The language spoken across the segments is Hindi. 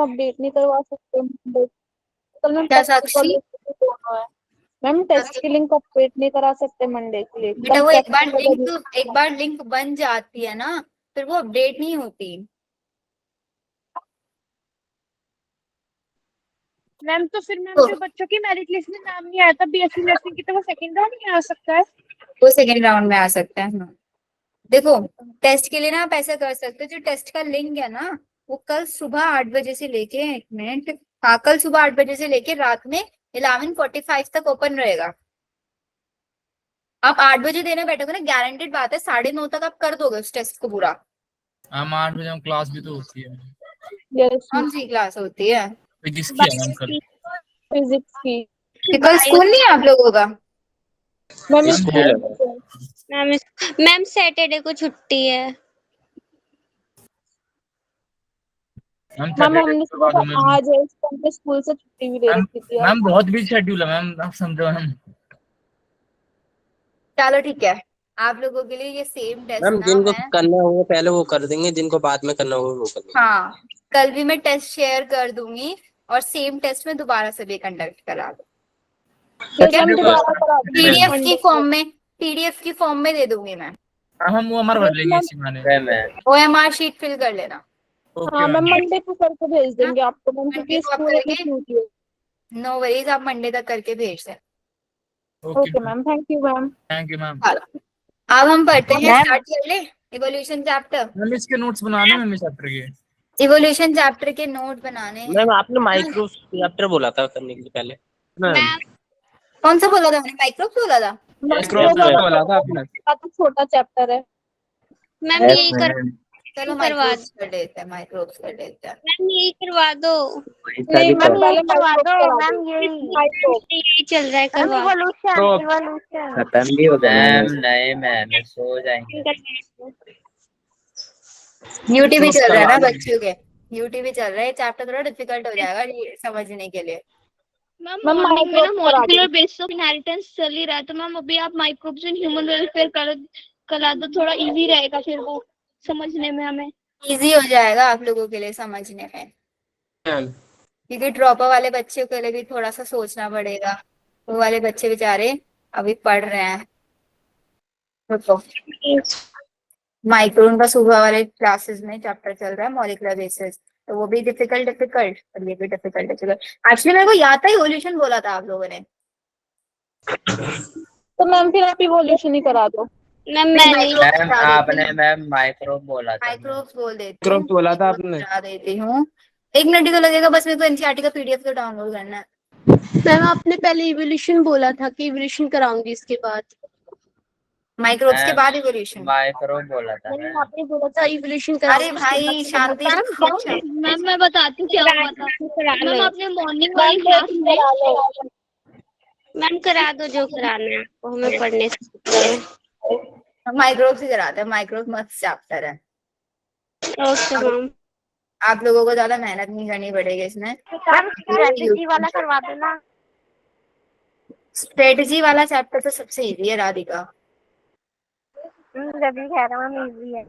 मैम अपडेट नहीं करवा सकते मंडे? कल मैम क्या टेस्ट का साक्षी? दोनों है। मैम टेस्ट की लिंक अपडेट नहीं करा सकते मंडे के लिए? बेटा कल वो टेस्ट एक बार लिंक बन जाती है ना, फिर वो अपडेट नहीं होती। मैम तो फिर मैम तो जो बच्चों की मेरिट लिस्ट में नाम नहीं आया था बीएससी नर्सिंग की, तो वो सेकंड राउंड में आ सकता है। वो सेकेंड राउंड में आ सकता है। हाँ। देखो, टेस्ट के लिए ना आप ऐसा कर सकते हो, जो टेस्ट का लिंक है ना, वो कल सुबह 8 बजे से लेके, एक मिनट, हाँ, कल सुबह 8 बजे से लेके रात में 11:45 तक ओपन रहेगा। आप 8 बजे देने बैठोगे ना, गारंटेड बात है 9:30 तक आप कर दोगे उस टेस्ट को पूरा। मैम 8 बजे हम क्लास भी तो होती है। यस कौन सी क्लास होती है? किसकी है मैम कल? फिजिक्स की। कि कल स्कूल नहीं है आप लोगों का? मैम मैम स्कूल है। मैम मैम सैटरडे को छुट्टी है। मैम मैम सैटरडे हमने को सुबह करवा दो मैम। आज है, इसको हमने स्कूल से छुट्टी भी दे मैम रखी थी आज। मैम बहुत बिजी शेड्यूल है मैम, आप समझो मैम। चलो ठीक है, आप लोगों के लिए ये सेम टेस्ट मैम ना जिनको मैं, करना होगा पहले वो कर देंगे, जिनको बाद में करना होगा वो कर देंगे। हाँ, कल भी मैं टेस्ट शेयर कर दूंगी और सेम टेस्ट में दोबारा से भी कंडक्ट करा दूँ। ठीक फिर है, हम दोबारा करा देंगे पीडीएफ की मंडे फॉर्म को। में, पीडीएफ की फॉर्म में दे दूंगी मैं। हम वो हमारा भर यस लेंगे मैम। इसी बहाने। ओएमआर शीट फिल कर लेना। ओके हाँ मैम मैम। मंडे को करके भेज हाँ, देंगे आपको मैम, मंडे क्योंकि को आप स्कूल अभी करेंगे, छूटी है। नो वरीज, आप मंडे तक करके भेज दें। Okay okay ma'am. Ma'am, thank you ma'am. Thank you ma'am. अब हम पढ़ते हैं, मैम स्टार्ट कर ले इवोल्यूशन चैप्टर। मैम इसके नोट्स बनाने मैम इस चैप्टर के। इवोल्यूशन चैप्टर के नोट बनाने हैं। मैम आपने माइक्रो चैप्टर बोला था करने के लिए पहले। मैम कौन सा बोला था मैंने? माइक्रोब्स बोला था। माइक्रोब्स बोला था आपने। तो छोटा चैप्टर है। मैम यही चलो करवा माइक्रोब्स कर लेते हैं, माइक्रोब्स कर लेते हैं। मैम यही करवा दो। नहीं मैम, पहले करवा माइक्रोब दो करा मैम, दो। यही माइक्रोब। यही चल रहा है, करवा तो खत्म भी हो गया मैम, नए मैम सो जाएंगे। यूटी भी चल रहा है ना करवा बच्चों के, यूटी भी चल रहा है, चैप्टर थोड़ा डिफिकल्ट हो जाएगा ये समझने के लिए। मैम मैम मॉर्निंग में ना माइक्रोब करा मॉलिक्यूलर दो। बेसिस ऑफ इनहेरिटेंस चल ही रहा है, तो मैम अभी आप माइक्रोब्स इन ह्यूमन वेलफेयर करा दो, थोड़ा इजी रहेगा फिर वो समझने में हमें। इजी हो जाएगा आप लोगों के लिए समझने में, मैम। क्योंकि ड्रॉपर वाले बच्चों के लिए भी थोड़ा सा सोचना पड़ेगा। वो वाले बच्चे बेचारे अभी पढ़ रहे हैं। तो माइक्रो उनका सुबह वाले क्लासेस में चैप्टर चल रहा है मॉलिक्यूलर बेसिस, तो वो भी डिफिकल्ट डिफिकल्ट और ये भी डिफिकल्ट डिफिकल्ट। एक्चुअली मेरे को याद था इवोल्यूशन बोला था आप लोगों ने। तो मैम फिर आप इवोल्यूशन ही करा दो। मैम मैं नहीं। मैम आपने मैम माइक्रो बोला था। माइक्रोब्स बोल देती हूँ, माइक्रोब्स बोला था आपने। बता देती हूँ। 1 मिनट ही तो लगेगा बस, मेरे को एनसीईआरटी का पीडीएफ तो डाउनलोड करना है। मैम आपने पहले इवोल्यूशन बोला था कि इवोल्यूशन कराऊंगी इसके बाद। माइक्रोब्स के बाद इवोल्यूशन। माइक्रो बोला था नहीं, मैम। आपने बोला था इवोल्यूशन अरे कराऊंगी भाई शांति से। मैम मैं बताती हूँ क्या हुआ था। करा लो मैम आपने मॉर्निंग वाली क्लास में, मैम, करा दो जो कराना है आपको, हमें पढ़ने से। माइक्रोब्स ही कराते हैं, माइक्रोब्स मस्त चैप्टर है। Okay ma'am. आप लोगों को ज्यादा मेहनत नहीं करनी पड़ेगी इसमें। स्ट्रेटजी वाला करवा देना। स्ट्रेटजी वाला चैप्टर तो सबसे इजी है राधिका। जब भी कह रहा हूँ इजी है।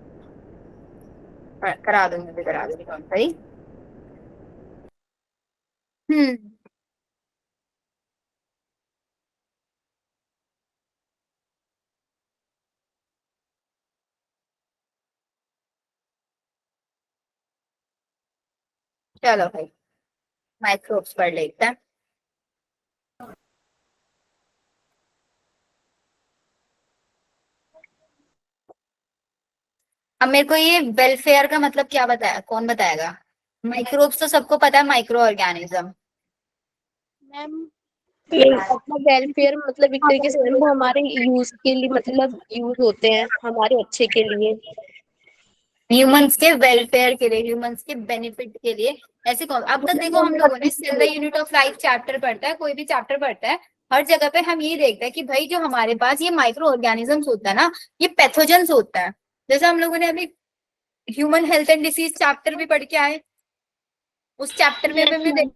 करा दूंगी, करा दूंगी कौन सही। हम्म, चलो भाई माइक्रोब्स पढ़ लेते हैं। अब मेरे को ये वेलफेयर का मतलब क्या बताया, कौन बताएगा? माइक्रोब्स तो सबको पता है, माइक्रो ऑर्गेनिज्म। मैम अपना वेलफेयर मतलब एक तरीके से वो हमारे यूज के लिए मतलब यूज होते हैं हमारे अच्छे के लिए। ह्यूमंस के वेलफेयर के लिए, ह्यूमंस के बेनिफिट के लिए। ऐसे कौन, अब तक देखो हम लोगों ने cell the unit of life chapter पढ़ता है, कोई भी चैप्टर पढ़ता है, हर जगह पे हम ये देखते हैं कि भाई जो हमारे पास ये माइक्रो ऑर्गेनिजम्स होता है ना, ये पैथोजेंस होता है। जैसे हम लोगों ने अभी human health and disease chapter भी पढ़ के आए, उस चैप्टर में भी हमने देखा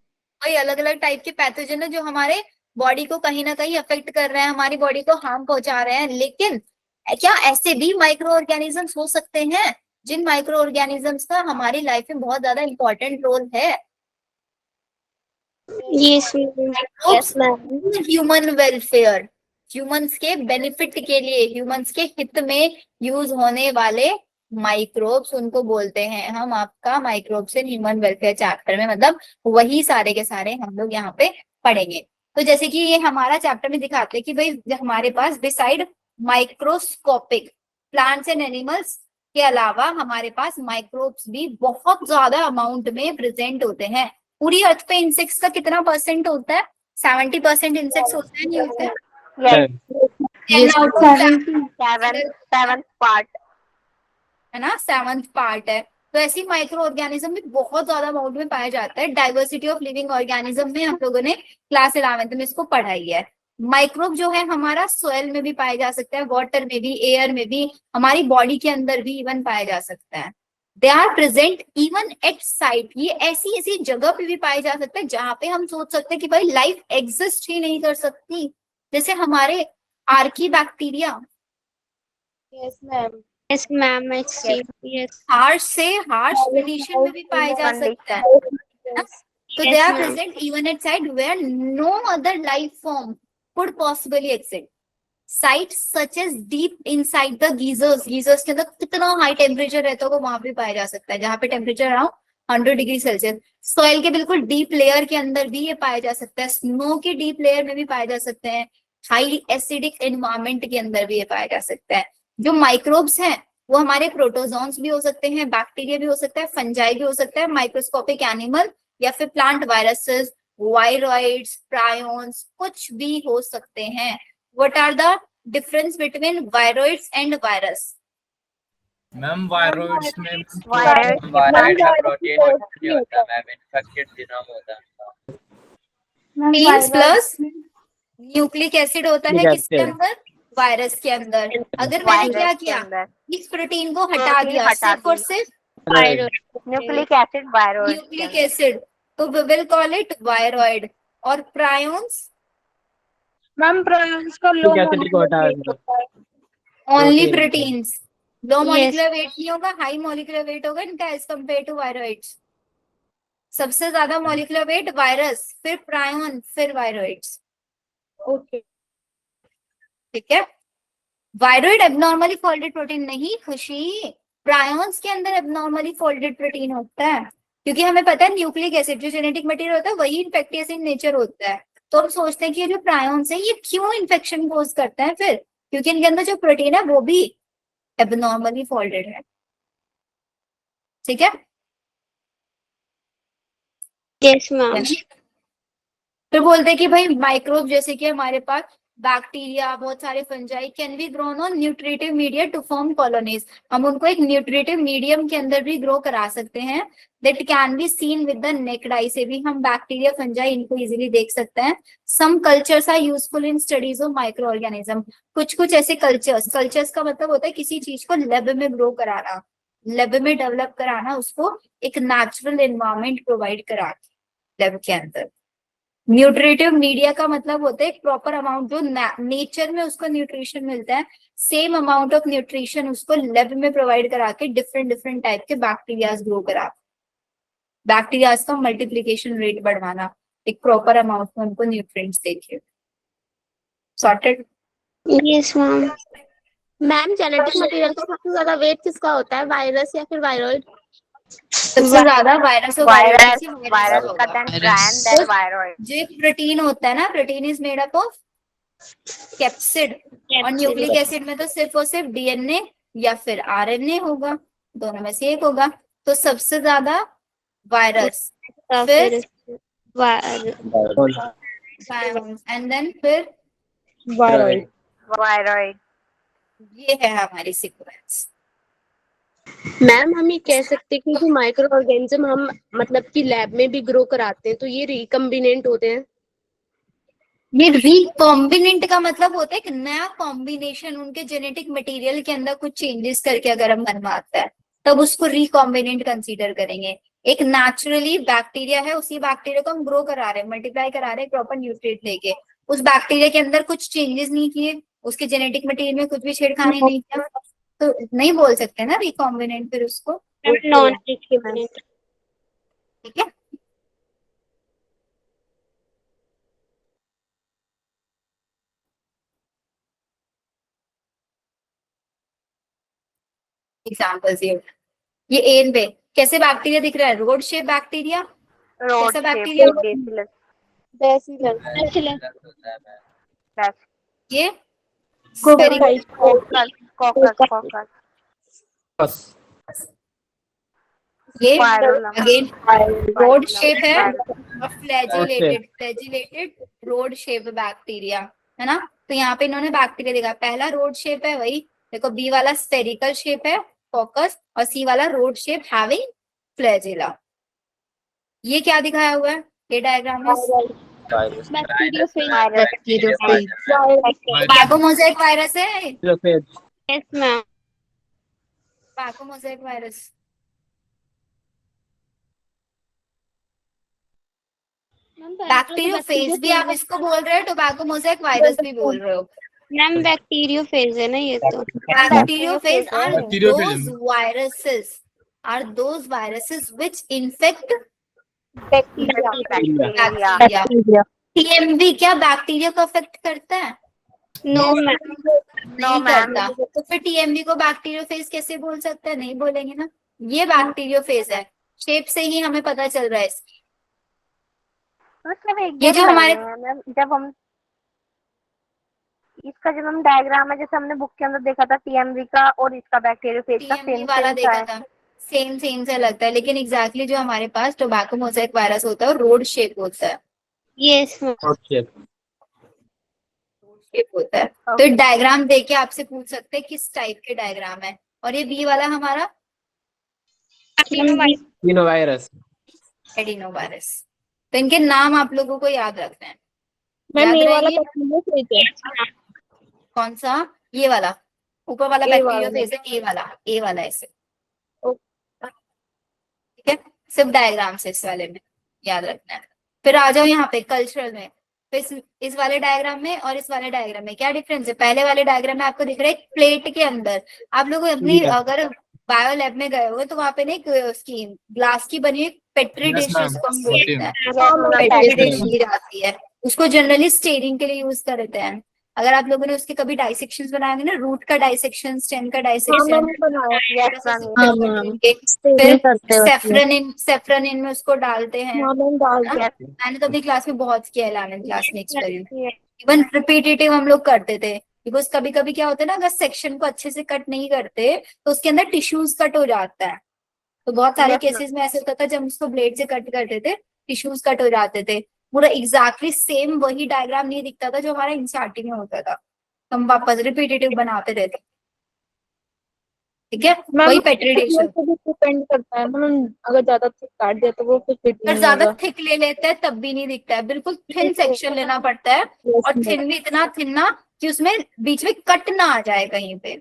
भाई अलग अलग टाइप के पैथोजन है जो हमारे बॉडी को कहीं ना कहीं अफेक्ट कर रहे हैं, हमारी बॉडी को हार्म पहुंचा रहे हैं। लेकिन क्या ऐसे भी माइक्रो ऑर्गेनिजम्स हो सकते हैं जिन माइक्रो ऑर्गेनिजम्स का हमारी लाइफ में बहुत ज्यादा इंपॉर्टेंट रोल है? Yes, ma'am. Yes, ma'am. Human welfare, humans के बेनिफिट के लिए, ह्यूमंस के हित में यूज होने वाले माइक्रोब्स, उनको बोलते हैं हम आपका microbes in human welfare chapter में, मतलब वही सारे के सारे हम लोग यहाँ पे पढ़ेंगे। तो जैसे कि ये हमारा चैप्टर में दिखाते हैं कि भाई हमारे पास beside microscopic plants and animals के अलावा हमारे पास माइक्रोब्स भी बहुत ज्यादा अमाउंट में प्रेजेंट होते हैं। पूरी अर्थ पे इंसेक्ट्स का कितना परसेंट होता है? 70% इंसेक्ट्स होते हैं, नहीं होते हैं? Yes. 10 out of Seventh part. है ना, 7th पार्ट है। तो ऐसी माइक्रो ऑर्गेनिज्म भी बहुत ज्यादा अमाउंट में पाया जाता है। डाइवर्सिटी ऑफ लिविंग ऑर्गेनिज्म में हम लोगों ने क्लास 11th में इसको पढ़ाई है। माइक्रोब जो है हमारा सोयल में भी पाया जा सकता है, वाटर में भी, एयर में भी, हमारी बॉडी के अंदर भी इवन पाया जा सकता है। They are present even at site, ये ऐसी ऐसी जगह पे भी पाए जा सकते हैं जहां पे हम सोच सकते हैं कि भाई लाइफ एग्जिस्ट ही नहीं कर सकती, जैसे हमारे Archie bacteria. Yes, ma'am. Yes, ma'am. I see. Yes. Harsh से हार्श कंडीशन में भी पाया जा सकता है। So they are present even at site where no other life form could possibly exist. Sites such as deep inside the geysers, geysers के अंदर कितना हाई टेम्परेचर रहता होगा वहां पे पाया जा सकता है, जहाँ पे temperature around 100 degree Celsius. Soil के बिल्कुल डीप लेयर के अंदर भी ये पाया जा सकता है, स्नो के डीप लेयर में भी पाए जा सकते हैं, हाईली एसिडिक एनवायरमेंट के अंदर भी ये पाया जा सकता है। जो माइक्रोब्स हैं वो हमारे प्रोटोजोन्स भी हो सकते हैं, बैक्टीरिया भी हो सकता है, फंजाई भी हो सकता है, माइक्रोस्कोपिक एनिमल या फिर प्लांट वायरसेस, वायरॉइड्स, प्रायोन्स, कुछ भी हो सकते हैं। What are the difference between viroids and virus? Ma'am viroids में वायरॉइड का प्रोटीन नहीं होता मैम, इन्फेक्टेड जीनोम होता है। प्रोटीन्स प्लस न्यूक्लिक एसिड होता है न्यूक्लिक किसके एसिड। अंदर? वायरस के अंदर। अगर मैंने क्या किया, इस प्रोटीन को हटा दिया, सिर्फ और सिर्फ Nucleic acid viroid. Nucleic acid, तो we will call it viroid. और प्रायोन्स मैम प्रायोन्स का लो न्यूक्लिक एसिड को हटा मॉलिक्यूलर देना। वेट होता है। Only Protein. प्रोटीन्स, लो Yes. मॉलिक्यूलर वेट नहीं होगा, हाई मॉलिक्यूलर वेट होगा इनका एज कम्पेयर टू वायरॉइड्स। सबसे ज्यादा मॉलिक्यूलर वेट वायरस, फिर प्रायोन, फिर वायरॉइड्स। ओके ठीक है। वायरॉइड एबनॉर्मली फोल्डेड प्रोटीन नहीं, खुशी, प्रायोन्स के अंदर एबनॉर्मली फोल्डेड प्रोटीन होता है, क्योंकि हमें पता है न्यूक्लिक एसिड जो जेनेटिक मटेरियल होता है वही इन्फेक्टियस इन नेचर होता है। तो हम सोचते हैं कि ये जो प्रायोन्स है ये क्यों इन्फेक्शन कोज करता है, फिर क्योंकि इनके अंदर जो प्रोटीन है वो भी एबनॉर्मली फोल्डेड है। ठीक है। Yes, ma'am. फिर बोलते हैं कि भाई माइक्रोब जैसे कि हमारे पास बैक्टीरिया, बहुत सारे fungi can be grown on nutritive media to form colonies, हम उनको एक न्यूट्रिटिव मीडियम के अंदर भी ग्रो करा सकते हैं। That can be seen with the necked आई, से भी हम बैक्टीरिया फंजाई इनको इजीली देख सकते हैं। Some cultures are useful in studies of micro organism, कुछ कुछ ऐसे कल्चर्स, कल्चर्स का मतलब होता है किसी चीज को लैब में ग्रो कराना, लैब में डेवलप कराना, उसको एक नेचुरल एनवायरमेंट प्रोवाइड करा लैब के अंदर। न्यूट्रिटिव मीडिया का मतलब होता है एक प्रॉपर अमाउंट जो नेचर में उसको न्यूट्रिशन मिलता है, सेम अमाउंट ऑफ न्यूट्रिशन उसको लैब में प्रोवाइड करा के डिफरेंट डिफरेंट टाइप के बैक्टीरियाज ग्रो करा, बैक्टीरियाज का मल्टीप्लिकेशन रेट बढ़वाना, एक प्रॉपर अमाउंट में उनको न्यूट्रिएंट्स देके। Sorted? Yes, ma'am. Ma'am genetic material का सबसे ज्यादा वेट किसका होता है, वायरस या फिर वायरॉइड? सबसे ज्यादा वायरस और Virus वायरस का then prime, then viroid. जो एक प्रोटीन होता है ना, protein is made up of capsid, और न्यूक्लिक एसिड में तो सिर्फ और सिर्फ डीएनए या फिर आरएनए होगा, दोनों में से एक होगा। तो सबसे ज्यादा वायरस, फिर एंड देन फिर वायरॉइड। Viroid. ये है हमारी सीक्वेंस। मैम हम ये कह सकते हैं कि जो माइक्रो ऑर्गेनिज्म हम मतलब कि लैब में भी ग्रो कराते हैं तो ये रिकम्बिनेंट होते हैं। ये रिकॉम्बिनेंट का मतलब होता है एक नया कॉम्बिनेशन, उनके जेनेटिक मटेरियल के अंदर कुछ चेंजेस करके अगर हम बनवाते हैं तब उसको रिकॉम्बिनेंट कंसीडर करेंगे। एक नेचुरली बैक्टीरिया है, उसी बैक्टीरिया को हम ग्रो करा रहे हैं, मल्टीप्लाई करा रहे हैं प्रॉपर न्यूट्रिएंट लेके, उस बैक्टीरिया के अंदर कुछ चेंजेस नहीं किए, उसके जेनेटिक मटेरियल में कुछ भी छेड़खानी नहीं किया, तो नहीं बोल सकते ना रिकॉम्बिनेंट फिर उसको। Non-recombinant. ठीक है। एग्जाम्पल्स ये एन पे कैसे बैक्टीरिया दिख रहा है, रोड शेप बैक्टीरिया, रोड कैसा shape bacteria, bacillus bacillus Bacillus. बैस ये spherical, कोकस कोकस कोकस बस ये वायरोलम अगेन रोड शेप है वायरोलम और फ्लैजिलेटेड रोड शेप बैक्टीरिया है ना। तो यहाँ पे इन्होंने बैक्टीरिया दिखा, पहला रोड शेप है वही देखो, बी वाला स्फेरिकल शेप है फोकस और सी वाला रोड शेप हैविंग फ्लैजिला। ये क्या दिखाया हुआ है ये डायग्राम में, वायरस Bacteriophage. पैगोमोज़ाइक वायरस है, यस मैम पैगोमोज़ाइक वायरस। बैक्टीरियोफेज भी आप इसको बोल रहे हो, टोबैको मोज़ाइक वायरस भी बोल रहे हो। मैम बैक्टीरियोफेज है ना ये तो Bacteriophage are Bacteriophage. those viruses which infect bacteria bacteria. TMV क्या बैक्टीरिया को अफेक्ट करता है? नो मैम नहीं ma'am. करता। तो फिर TMV को बैक्टीरियोफेज कैसे बोल सकते हैं, नहीं बोलेंगे ना। ये बैक्टीरियोफेज है, शेप से ही हमें पता चल रहा है इसकी। मतलब एक ये जो हमारे- मैम जब हम इसका जब हम डायग्राम है जैसे हमने बुक के अंदर देखा था टीएमवी का और इसका बैक्टीरियोफेज का TMV सेम वाला सेम देखा है था, सेम से लगता है, लेकिन एग्जैक्टली जो हमारे पास टोबैको मोज़ाइक वायरस होता है रोड शेप होता है, यस शेप होता है। तो डायग्राम देके आपसे पूछ सकते हैं किस टाइप के डायग्राम है। और ये बी वाला हमारा तीनों वायरस एडिनो वायरस। तो इनके नाम आप लोगों को याद रखना है। मैम याद ये वाला रहेंगे? बैक्टीरियोफेज है। कौन सा, ये वाला ऊपर वाला ए वाला। बैक्टीरियोफेज है, ए वाला ऐसे, ओके। ठीक है। सिर्फ डायग्राम से इस वाले में याद रखना है। फिर आ जाओ यहाँ पे कल्चरल में, फिर इस वाले डायग्राम में और इस वाले डायग्राम में क्या डिफरेंस है। पहले वाले डायग्राम में आपको दिख रहा है एक प्लेट के अंदर, आप लोग अपनी अगर बायो लैब में गए हो तो वहां पे ना एक उसकी ग्लास की बनी हुई पेट्री Yes, डिश ma'am. उसको हम बोलते हैं, मैम पेट्री डिश ली जाती है, उसको जनरली स्टेरिंग के लिए यूज करते हैं। अगर आप लोगों ने उसके कभी डाइसेक्शन बनाए ना, रूट का डाइसेक्शन, स्टेम का हाँ डाइसेक्शन, मैम बनाया। फिर सेफ्रनिन में उसको डालते हैं। हाँ मैम डाल दिया। मैंने तो अपनी क्लास में बहुत किया है, 11th क्लास में एक्सपेरिमेंट, इवन रिपीटेटिव हम लोग करते थे। बिकॉज कभी कभी क्या होता है ना, अगर सेक्शन को अच्छे से कट नहीं करते तो उसके अंदर टिश्यूज कट हो जाता है। तो बहुत सारे केसेस में ऐसे होता था, जब उसको ब्लेड से कट करते थे टिश्यूज कट हो जाते थे, पूरा एग्जैक्टली सेम वही डायग्राम नहीं दिखता था जो हमारा एनसीईआरटी में होता था। तो हम वापस रिपीटेटिव बनाते रहते, ठीक है। वही पेट्री डिश डिपेंड करता है मैम, अगर ज्यादा थिक काट दिया तो वो फिर फिट अगर नहीं ज्यादा होगा। थिक ले लेते हैं तब भी नहीं दिखता है, बिल्कुल थिन सेक्शन लेना पड़ता है, और थिन भी इतना थिन ना कि उसमें बीच में कट ना आ जाए कहीं पे।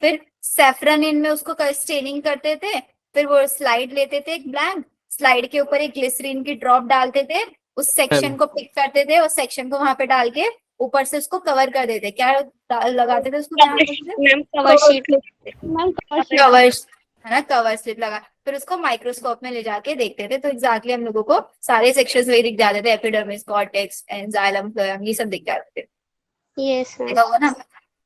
फिर सेफ्रनिन में उसको स्टेनिंग करते थे, फिर वो स्लाइड लेते थे एक ब्लैंक, स्लाइड के ऊपर एक ग्लिसरीन की ड्रॉप डालते थे, उस सेक्शन को पिक करते थे, उस सेक्शन को वहां पे डाल के ऊपर से उसको कवर कर देते। क्या लगाते थे उसको, मैम कवर शीट कवर है ना, कवर स्लिप लगा, फिर उसको माइक्रोस्कोप में ले जाके देखते थे। तो एग्जैक्टली हम लोगों को सारे सेक्शंस वही दिख जाते थे, एपिडर्मिस, कॉर्टेक्स, एंजाइलम, फ्लोएम, ये सब दिख जाते थे, यस मैम देखा होगा ना।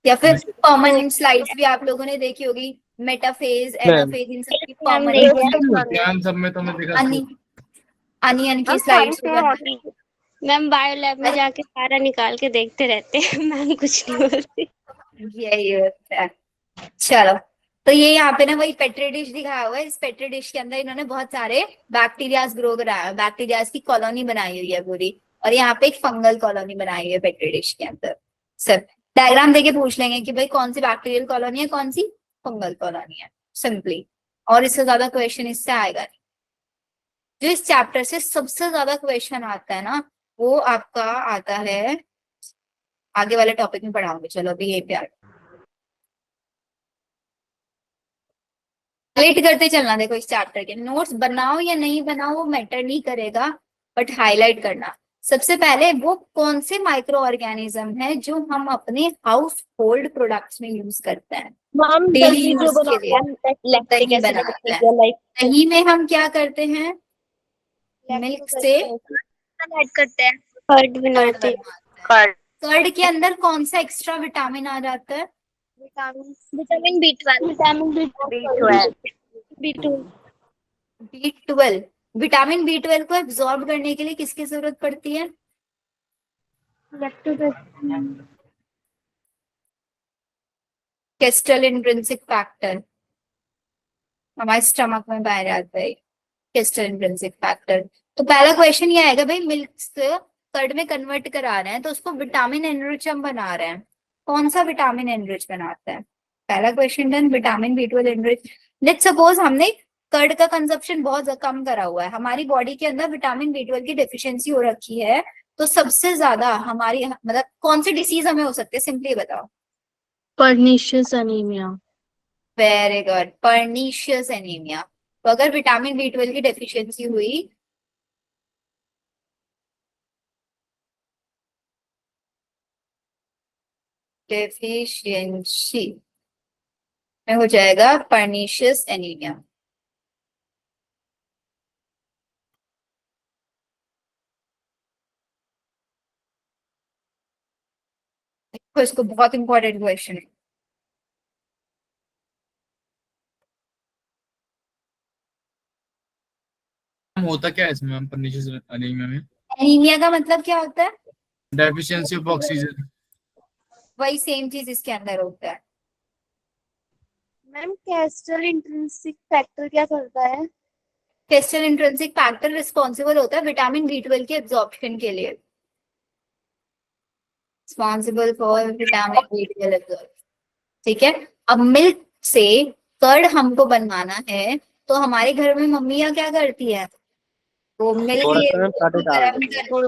या फिर परमानेंट स्लाइड्स भी आप लोगों ने देखी होगी, मेटाफेज, एनाफेज, इन सब की परमानेंट ध्यान सब में तो मैं देखा अनियन की स्लाइड्स मैम बायो लैब में जाके सारा निकाल के देखते रहते हैं मैम कुछ नहीं बोलती। यही होता है। चलो, तो ये यहाँ पे ना वही पेट्री डिश दिखाया हुआ है। इस पेट्री डिश के अंदर इन्होंने बहुत सारे बैक्टीरियाज ग्रो कराया है, बैक्टीरियाज की कॉलोनी बनाई हुई है पूरी, और यहाँ पे एक फंगल कॉलोनी बनाई हुई है पेट्री डिश के अंदर। सर डायग्राम देके पूछ लेंगे कि भाई कौन सी बैक्टीरियल कॉलोनी है, कौन सी फंगल कॉलोनी है, सिंपली। और इससे ज्यादा क्वेश्चन इससे आएगा नहीं। जो इस चैप्टर से सबसे ज्यादा क्वेश्चन आता है ना, वो आपका आता है आगे वाले टॉपिक में पढ़ाऊंगी। चलो अभी यही पे आ लेट करते चलना। देखो इस चैप्टर के नोट्स बनाओ या नहीं बनाओ वो मैटर नहीं करेगा, बट हाईलाइट करना। सबसे पहले वो कौन से माइक्रो ऑर्गेनिज्म है जो हम अपने हाउस होल्ड प्रोडक्ट्स में यूज करते हैं, मैम डेली दही जो यूज के बनाते लिए। हैं दही लैक्टिक बनाते हैं, एसिड, लाइक दही में हम क्या करते हैं, मिल्क से ऐड करते हैं कर्ड बनाते हैं कर्ड के अंदर कौन सा एक्स्ट्रा विटामिन आ जाता है, vitamin B12 vitamin B12। Vitamin B12 को एब्जॉर्ब करने के लिए किसकी जरूरत पड़ती है? केस्टल इंट्रिंसिक फैक्टर हमारे स्टमक में पाया जाता है, केस्टल इंट्रिंसिक फैक्टर। तो पहला क्वेश्चन ये आएगा भाई, मिल्क से कर्ड में कन्वर्ट करा रहे हैं तो उसको विटामिन एनरिच हम बना रहे हैं, कौन सा विटामिन एनरिच बनाता है? पहला question done, vitamin B12 enrich. Let's suppose हमने कर्ड का कंजप्शन बहुत कम करा हुआ है, हमारी बॉडी के अंदर विटामिन B12 की डेफिशिएंसी हो रखी है, तो सबसे ज्यादा हमारी मतलब कौन सी डिसीज हमें हो सकती है, सिंपली बताओ। Pernicious anaemia. Very good, pernicious anaemia. तो अगर विटामिन B12 की डेफिशिएंसी हुई डेफिशिएंसी में हो जाएगा पर्निशियस एनीमिया। देखो इसको, बहुत इंपॉर्टेंट क्वेश्चन है। होता क्या है इसमें मैम, पर्निशियस एनीमिया में? एनीमिया का मतलब क्या होता है? Deficiency of oxygen. वही सेम चीज इसके अंदर होता है। मैम केस्टल इंट्रिंसिक फैक्टर क्या करता है? केस्टल इंट्रिंसिक फैक्टर रिस्पॉन्सिबल होता है विटामिन B12 के एब्जॉर्प्शन के लिए, responsible for vitamin B12 absorption. ठीक है, अब मिल्क से कर्ड हमको बनवाना है, तो हमारे घर में मम्मियाँ क्या करती है, वो मिल्क थोड़ा ले सा मैम पानी डाल गरम दीजिए। कर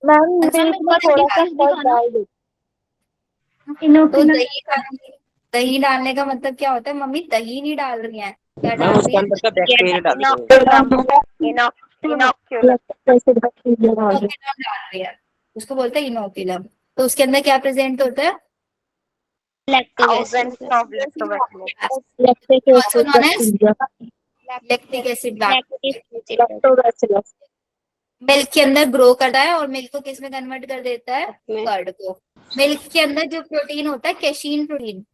मैम अच्छा, मिल्क में थोड़ा सा कर्ड डाल दो। तो दही डालने का मतलब क्या होता है? मम्मी दही नहीं डाल रही है, क्या मैम डाल रही उसके है? अंदर का बैक्टीरिया डाल इनोकुलम डाल रही है, उसको बोलते हैं इनोकुलम। तो उसके अंदर क्या प्रेजेंट होता है? Also known as lactic acid. Milk के अंदर ग्रो करता है और मिल्क को किस में कन्वर्ट कर देता है? कर्ड को। मिल्क के अंदर जो प्रोटीन होता है कैशीन प्रोटीन,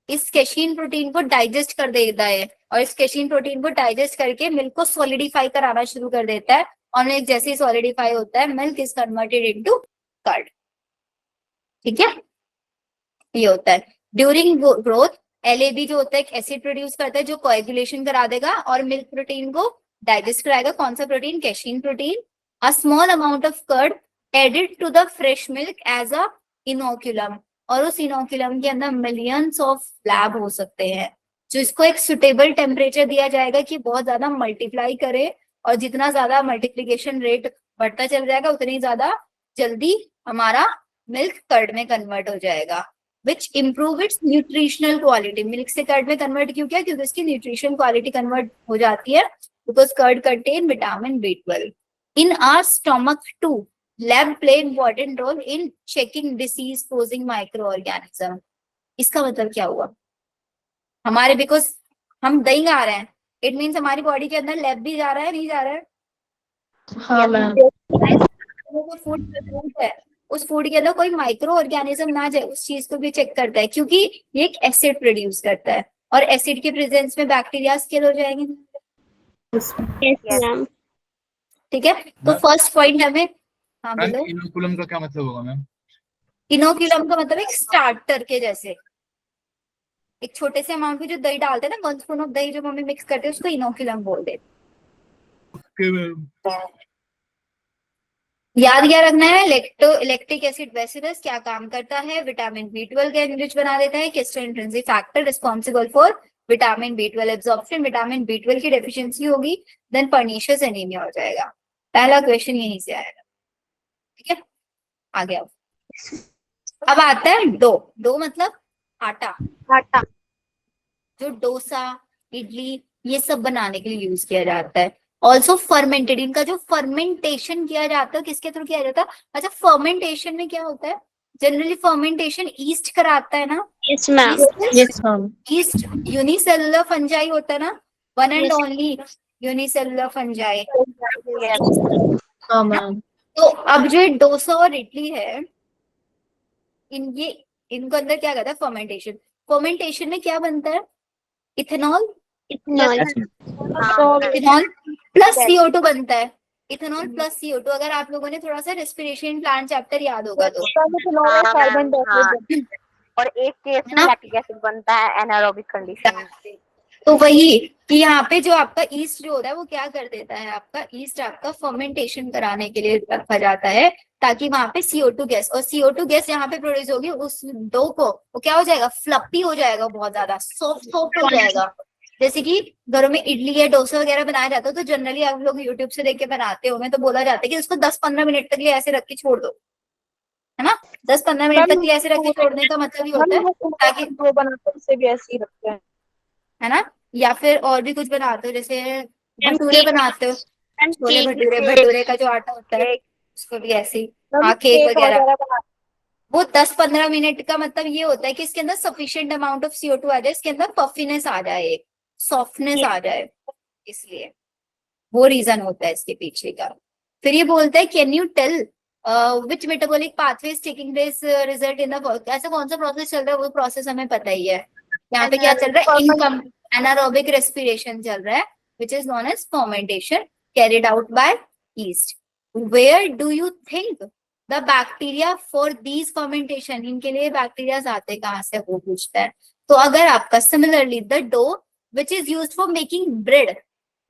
इस कैशीन प्रोटीन को डाइजेस्ट कर देता है, और इस कैशीन प्रोटीन को डाइजेस्ट करके मिल्क को सॉलिडिफाई कराना शुरू कर देता है, और मिल्क जैसे ही सॉलिडिफाई होता है milk is converted into curd. ठीक है, ये होता है। ड्यूरिंग ग्रोथ LAB जो होता है एक एसिड प्रोड्यूस करता है जो कोएगुलेशन करा देगा और मिल्क प्रोटीन को डाइजेस्ट कराएगा। कौन सा protein? Casein protein. A small amount of curd added to the fresh milk as a inoculum, और उस इनोकुलम के अंदर मिलियंस ऑफ लैब हो सकते हैं, जो इसको एक सुटेबल टेम्परेचर दिया जाएगा कि बहुत ज्यादा मल्टीप्लाई करे, और जितना ज्यादा मल्टीप्लीकेशन रेट बढ़ता चल जाएगा उतनी ज्यादा जल्दी हमारा मिल्क कर्ड में कन्वर्ट हो जाएगा, which improve its nutritional quality। Milk से कर्ड में कन्वर्ट क्यों किया? क्योंकि उसकी न्यूट्रिशन क्वालिटी कन्वर्ट हो जाती है, because curd contain vitamin B12। In our stomach too, lab play important role in checking disease causing microorganism। इसका मतलब क्या हुआ? हमारे बिकॉज हम दही खा रहे हैं, इट मीन्स हमारी बॉडी के अंदर लैब भी जा रहा है, नहीं जा रहा है? हाँ मैम। फूड है, उस फूड के अंदर कोई माइक्रो ऑर्गेनिज्म ना जाए उस चीज को भी चेक करता है, क्योंकि ये एक एसिड प्रोड्यूस करता है, और एसिड के प्रेजेंस में बैक्टीरिया किल हो जाएंगे। ठीक है, तो फर्स्ट पॉइंट हमें, हाँ मैम बोलो। इनोकुलम का क्या मतलब होगा मैम? इनोकुलम का मतलब एक स्टार्टर के जैसे, एक छोटे से अमाउंट में जो दही डालते हैं ना, 1 स्पून ऑफ दही जो मम्मी मिक्स करते हैं उसको इनोकुलम बोलते हैं। याद क्या रखना है? लैक्टिक एसिड बेसिलस क्या काम करता है? विटामिन B12 का एनरिच बना देता है। Castle intrinsic factor responsible for vitamin B12 absorption. Vitamin B12 की डेफिशिएंसी होगी, देन पर्निशियस एनीमिया हो जाएगा। पहला क्वेश्चन यहीं से आएगा। ठीक है, आ गया। अब आता है डो मतलब आटा, जो डोसा, इडली ये सब बनाने के लिए यूज किया जाता है। ऑल्सो फर्मेंटेड, इनका जो फर्मेंटेशन किया जाता है किसके थ्रू किया जाता है? अच्छा, फर्मेंटेशन में क्या होता है? जनरली फर्मेंटेशन ईस्ट कराता है ना? Yes ma'am. Yes ma'am. East unicellular fungi होता है ना, one and only unicellular fungi. हाँ मैम। तो अब जो डोसा और इडली है, इन ये इनको अंदर क्या करता है, फर्मेंटेशन। फर्मेंटेशन में क्या बनता है, ethanol, ethanol ethanol plus CO2 बनता है। इथेनॉल प्लस CO2, अगर आप लोगों ने थोड़ा सा रेस्पिरेशन प्लांट चैप्टर याद होगा तो, हाँ, कार्बन मैम, हाँ। डाइऑक्साइड। और एक केस में हाँ। लैक्टिक एसिड बनता है एनारोबिक कंडीशन में। तो वही कि यहाँ पे जो आपका ईस्ट जो होता है वो क्या कर देता है, आपका ईस्ट आपका फर्मेंटेशन कराने के लिए रखा जाता है, ताकि वहां पे CO2 गैस, और CO2 गैस यहाँ पे प्रोड्यूस होगी, उस डो को वो क्या हो जाएगा, फ्लफी हो जाएगा, बहुत ज्यादा सॉफ्ट सॉफ्ट हो जाएगा। जैसे कि घरों में इडली या डोसा वगैरह बनाया जाता है, तो जनरली आप लोग यूट्यूब से देख के बनाते हो, तो बोला जाता है कि उसको 10-15 मिनट तक लिए ऐसे रख के छोड़ दो, है ना। 10-15 मिनट तक लिए ऐसे रख के छोड़ने का मतलब ये होता है ताकि वो बनाते हैं उसे भी ऐसे ही रखते हैं। है ना, या फिर और भी कुछ बनाते हो, जैसे भटूरे बनाते हो, छोले भटूरे, भटूरे का जो आटा होता है उसको भी ऐसे ही, हाँ, केक वगैरह। बनाते वो 10-15 मिनट का मतलब ये होता है कि इसके अंदर सफिशिएंट अमाउंट ऑफ CO2 आ जाए, इसके अंदर पफिनेस आ जाए, एक सॉफ्टनेस आ जाए, इसलिए वो रीजन होता है इसके पीछे का। फिर ये बोलता है can you tell which metabolic pathway is taking place result in the, ऐसा कौन सा प्रोसेस चल रहा है, वो प्रोसेस हमें पता ही है। यहाँ पे क्या चल रहा है, इनकम एनारोबिक रेस्पिरेशन चल रहा है, which is known as fermentation carried out by yeast. Where do you think the bacteria for these fermentation, इनके लिए बैक्टीरिया आते कहाँ से, वो पूछता है। तो अगर आपका similarly the dough which is used for making bread,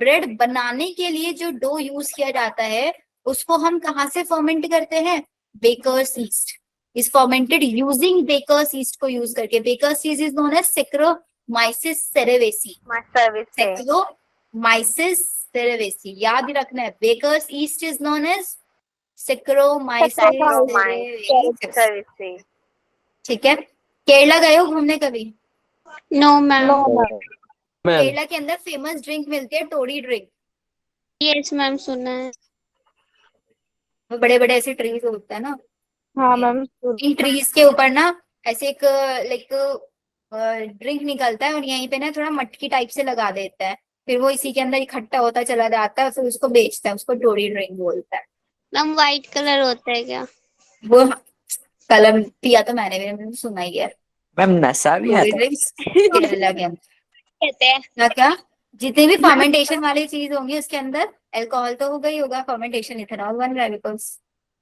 bread बनाने के लिए जो डो यूज किया जाता है उसको हम कहाँ से फर्मेंट करते हैं, baker's yeast is fermented using baker's yeast को यूज करके। Baker's yeast is known as saccharomyces cerevisiae, saccharomyces cerevisiae, याद ही रखना है। Baker's yeast is known as saccharomyces cerevisiae, ठीक है। केरला गए हो घूमने कभी? No ma'am. केरला के अंदर फेमस ड्रिंक मिलती है, टोड़ी ड्रिंक। यस मैम, सुना है। बड़े बड़े ऐसे ट्रीज होते हैं ना, हाँ मैम। इन ट्रीज के ऊपर ना ऐसे एक लाइक ड्रिंक निकलता है, और यहीं पे ना थोड़ा मटकी टाइप से लगा देता है, फिर वो इसी के अंदर इकट्ठा होता चला जाता है, फिर उसको बेचता है, उसको टोड़ी ड्रिंक बोलता है। मैम व्हाइट कलर होता है क्या? वो कलर पिया तो मैंने सुना ही है। मैम नशा भी टोड़ी आता है। ड्रिंक्स केरला के अंदर कहते हैं। क्या जितने भी फर्मेंटेशन वाली चीज होंगी उसके अंदर अल्कोहल तो होगा ही होगा, फर्मेंटेशन इथेनॉल बन रहा है बिकॉज।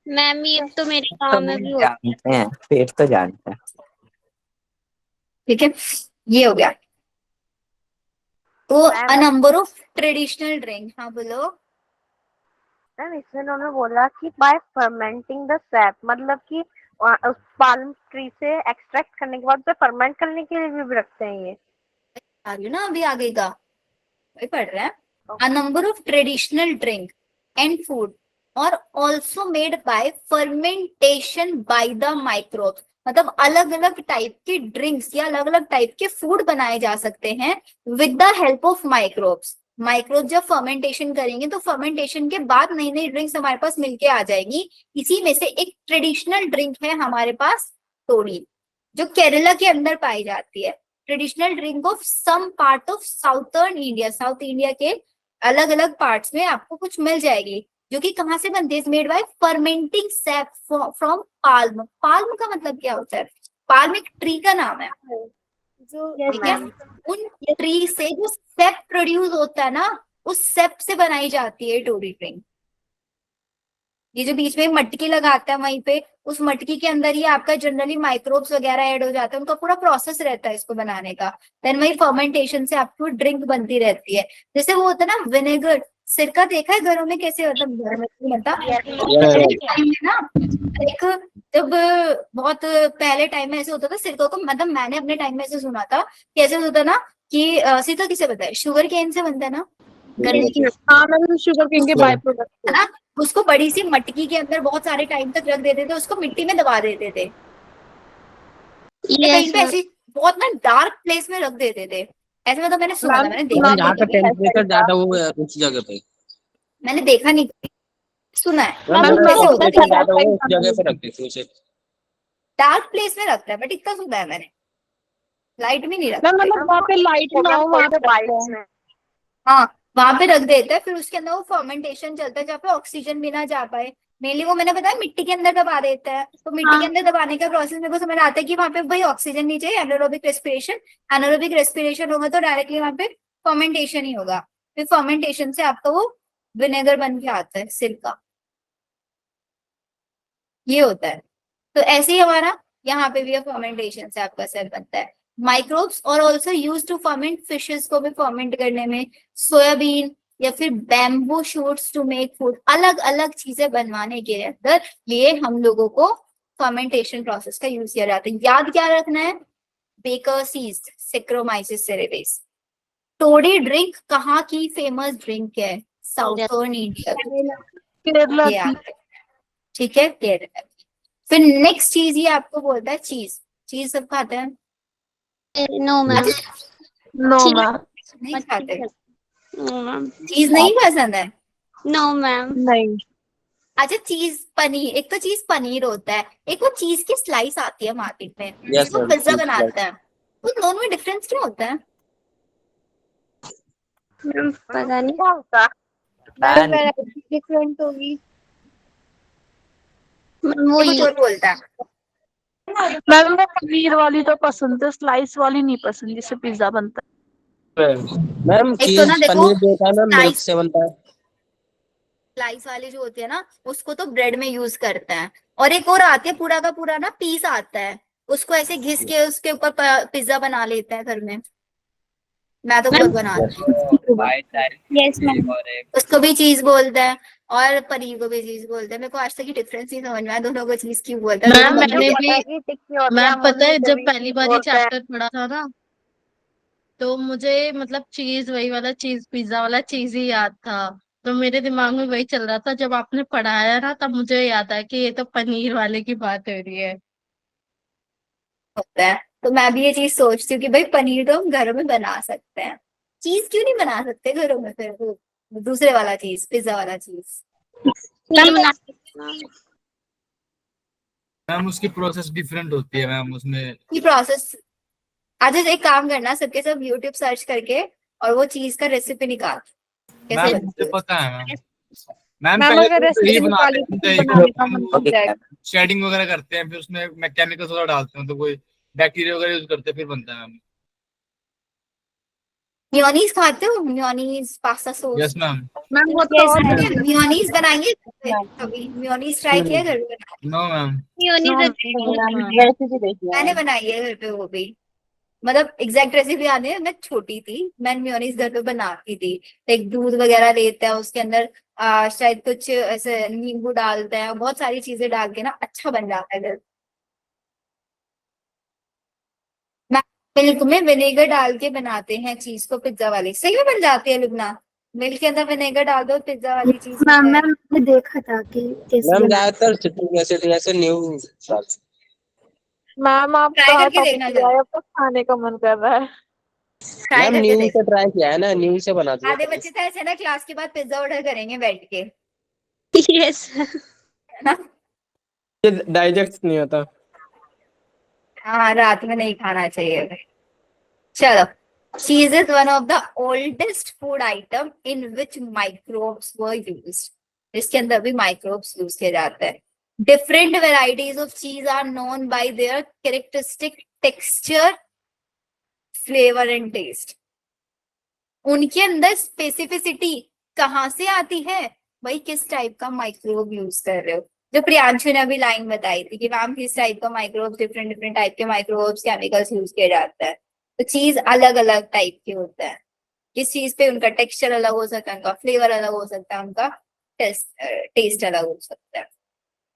मैम ये तो मेरे गाँव में भी होता जानते हैं, पेट तो जानते हैं। ठीक है, ये हो गया। तो अ नंबर ऑफ ट्रेडिशनल ड्रिंक, हाँ बोलो। मैम इसमें उन्होंने बोला कि बाय फर्मेंटिंग द सैप, मतलब कि उस पाल्म ट्री से एक्सट्रैक्ट करने के बाद उसे फर्मेंट करने के लिए भी रखते हैं ये। आ रही हो ना अभी आगे का, वही पढ़ रहे हैं। A number of traditional drink and food are also made by fermentation by the microbes, मतलब अलग अलग टाइप के ड्रिंक्स या अलग अलग टाइप के फूड बनाए जा सकते हैं with the help of microbes. Microbe जब फर्मेंटेशन करेंगे तो फर्मेंटेशन के बाद नई नई ड्रिंक्स हमारे पास मिलके आ जाएगी। इसी में से एक ट्रेडिशनल ड्रिंक है हमारे पास टोड़ी, जो केरला के अंदर पाई जाती है। Traditional drink of some part of southern India, south India के अलग अलग पार्ट्स में आपको कुछ मिल जाएगी, जो कि कहाँ से बनती है, made by fermenting SAP from palm. Palm का मतलब क्या होता है, पाल्म एक ट्री का नाम है, ठीक है। उन ट्री से जो सेप प्रोड्यूस होता है ना, उस सेप से बनाई जाती है टोड़ी ड्रिंक। ये जो बीच में मटकी लगाता है वहीं पे, उस मटकी के अंदर ही आपका जनरली माइक्रोब्स वगैरह ऐड हो जाता है, उनका पूरा प्रोसेस रहता है इसको बनाने का। देन वही फर्मेंटेशन से आपको ड्रिंक बनती रहती है। जैसे वो होता है ना विनेगर, सिरका देखा है घरों में कैसे, मतलब घर में बनता ना, एक जब बहुत पहले टाइम में ऐसे होता था सिरका को, मतलब मैंने अपने टाइम में ऐसे सुना था कि ऐसे होता ना कि सिरका किसे बनता है, शुगर केन से बनता है ना, गन्ने की। हाँ मैम, शुगर केन के बाय प्रोडक्ट है ना, उसको बड़ी सी मटकी के अंदर बहुत सारे टाइम तक रख देते थे, उसको मिट्टी में दबा देते थे, कहीं पे ऐसी बहुत ना डार्क प्लेस में रख देते थे ऐसे, मतलब मैंने सुना था, मैंने देखा जहाँ का टेम्परेचर ज्यादा वो उस जगह पे, मैंने देखा नहीं, सुना है। ज्यादा वो उस जगह पे रखते थे उसे, डार्क प्लेस में रखता है, बट इतना सुना है मैंने, लाइट में नहीं रखता। मतलब वहाँ पे लाइट ना हो, वहाँ पे रखते हैं। हाँ, वहां पे रख देते हैं, फिर उसके अंदर वो फर्मेंटेशन चलता है जहाँ पे ऑक्सीजन भी ना जा पाए, मेनली वो मैंने बताया मिट्टी के अंदर दबा देता है, तो मिट्टी के अंदर दबाने का प्रोसेस मेरे को समझ आता है कि वहां पे भाई ऑक्सीजन नहीं चाहिए, एनारोबिक रेस्पिरेशन। एनारोबिक रेस्पिरेशन होगा तो डायरेक्टली वहां पे फर्मेंटेशन ही होगा, फिर फर्मेंटेशन से आपका वो विनेगर बन के आता है सिरका, ये होता है। तो ऐसे ही हमारा यहाँ पे भी फर्मेंटेशन से आपका सेल बनता है। माइक्रोब्स और also use to ferment fishes को भी फर्मेंट करने में, सोयाबीन या फिर bamboo shoots to make food, अलग अलग चीजें बनवाने के अंदर ये हम लोगों को फर्मेंटेशन प्रोसेस का यूज किया जाता है। याद क्या रखना है, bakers yeast, Saccharomyces सेरेबेस। Todi drink कहाँ की फेमस ड्रिंक है, साउथर्न इंडिया, ठीक है, केरला। फिर नेक्स्ट चीज ये आपको बोलता है चीज। चीज सब खाते हैं? नो मैम, नो मैम, नहीं खाते, नो मैम, चीज नहीं पसंद है? No ma'am. नहीं। अच्छा, चीज पनीर, एक तो चीज पनीर होता है, एक वो चीज की स्लाइस आती है मार्केट में, Yes, जिसको ma'am, पिज्जा cheese बनाते हैं, तो दोनों में डिफरेंस क्या होता है? मैम पता नहीं। क्या होता है? मैम वैरायटी डिफरेंट होगी। मैम वो कुछ और बोलता है। मैम वो पनीर वाली तो पसंद है, स्लाइस वाली नहीं पसंद जिससे पिज्जा बनता मैम एक तो चीज ना देखो, पनीर जो होता है ना मिल्क slice- से बनता है। स्लाइस वाली जो होती है ना, उसको तो ब्रेड में यूज करते हैं, और एक और आती है पूरा का पूरा ना पीस आता है, उसको ऐसे घिस के उसके ऊपर पिज्जा बना लेते हैं घर में। मैं तो खुद बनाती हूँ। White Yes, ma'am. और एक उसको भी चीज बोलते हैं और पनीर को भी चीज बोलते हैं। मेरे को आज तक ये डिफरेंस नहीं समझ में आया दोनों को चीज क्यों बोलते हैं। मैम दोनों मैंने को- भी, टिक्की होती है, मैम पता है अमूल जब भी पहली बार ये बोलते हैं। चैप्टर पढ़ा था ना, तो मुझे मतलब चीज वही वाला चीज पिज्जा वाला चीज ही याद था, तो मेरे दिमाग में वही चल रहा था। जब आपने पढ़ाया ना तब मुझे याद आया कि ये तो पनीर वाले की बात हो रही है। होता है, तो मैं भी ये चीज सोचती हूँ कि भाई पनीर तो हम घरों में बना सकते हैं, चीज क्यों नहीं बना सकते घरों में, फिर वो दूसरे वाला चीज, पिज्जा वाला चीज। नहीं बना। मैम उसकी प्रोसेस डिफरेंट होती है मैम उसमें। ये प्रोसेस, आज एक काम करना, सबके सब यूट्यूब सर्च करके और वो चीज का रेसिपी निकाल कैसे मैम बनती मुझे है। पता है मैम। मैम मैम पहले अगर तो रेसिपी दही बनाते निकाली हैं, तो दही बनाने का मन को हो जाएगा। शेडिंग वगैरह करते हैं, फिर उसमें मैं केमिकल्स वगैरह डालते हैं, तो कोई बैक्टीरिया वगैरह यूज करते हैं, फिर बनता है मैम। मेयोनीज खाते हो? Mayonnaise, pasta sauce. Yes ma'am. Ma'am वो तो और मेयोनीज बनाएंगे कभी? मेयोनीज ट्राई किया घर पे? No ma'am. रेसिपी देखिए। मैंने बनाई है घर पे वो भी, मतलब एग्जैक्ट रेसिपी आने है, मैं छोटी थी, मैं मेयोनीज घर पे बनाती थी। एक दूध वगैरह लेते हैं, उसके अंदर शायद कुछ ऐसे नींबू डालते हैं, बहुत सारी चीजें डाल के ना अच्छा बन जाता है घर। मिल्क में विनेगर डाल के बनाते हैं चीज को, पिज्जा वाली सही में बन जाती है लुबना। मिल्क के अंदर विनेगर डाल दो, पिज्जा वाली चीज मैम बनता है। मैंने देखा था कि कैसे मैम बनाते ज्यादातर सिट्रिक एसिड जैसे न्यू मैम आप ट्राई कहाँ करके टॉपिक देखना पे आए, अब तो खाने का मन कर रहा है। ट्राई मैम करके न्यू देख। से ट्राई किया है ना, न्यू से बना दिया। आधे बच्चे तो ऐसे ना क्लास के बाद पिज्जा ऑर्डर करेंगे बैठ के, यस। है ना? ये डाइजेस्ट नहीं होता। हाँ, रात में नहीं खाना चाहिए भाई। चलो, cheese is one of the oldest food item in which microbes were used. इसके अंदर भी माइक्रोब्स यूज किए जाते हैं। Different varieties of cheese are known by their characteristic texture, flavour and taste. उनके अंदर स्पेसिफिसिटी कहाँ से आती है भाई, किस टाइप का माइक्रोब यूज कर रहे हो। जो प्रियांशु ने अभी लाइन बताई थी कि मैम किस टाइप का माइक्रोब, डिफरेंट डिफरेंट टाइप के माइक्रोब्स, केमिकल्स यूज किया जाता है, तो चीज अलग अलग टाइप के होता है। किस चीज पे उनका टेक्सचर अलग हो सकता है, उनका फ्लेवर अलग हो सकता है, उनका टेस्ट अलग हो सकता है।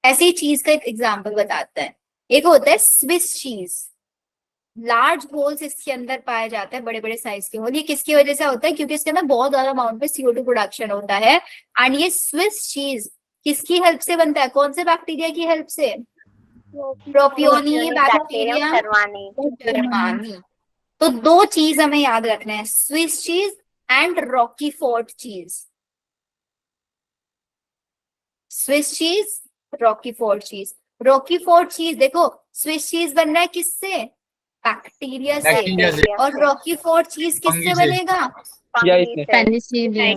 ऐसी चीज का एक एग्जाम्पल बताते हैं। एक होता है स्विस चीज, लार्ज होल्स इसके अंदर पाए जाते हैं, बड़े बड़े साइज के होल। ये किसकी वजह से होता है? क्योंकि इसके अंदर बहुत ज्यादा अमाउंट में CO2 प्रोडक्शन होता है। एंड ये स्विस चीज किसकी हेल्प से बनता है? कौन से बैक्टीरिया की हेल्प से? Propioni bacteria Germany. तो दो चीज हमें याद रखना है, Swiss cheese and Rocky fort चीज। स्विस चीज, रॉकी फोर्ट चीज। रॉकी फोर्ट चीज देखो, स्विस चीज बनना है किससे? बैक्टीरिया बैक्टीरिया से। से। और रॉकी फोर्ट चीज किससे फंगी से। बनेगा? या इसने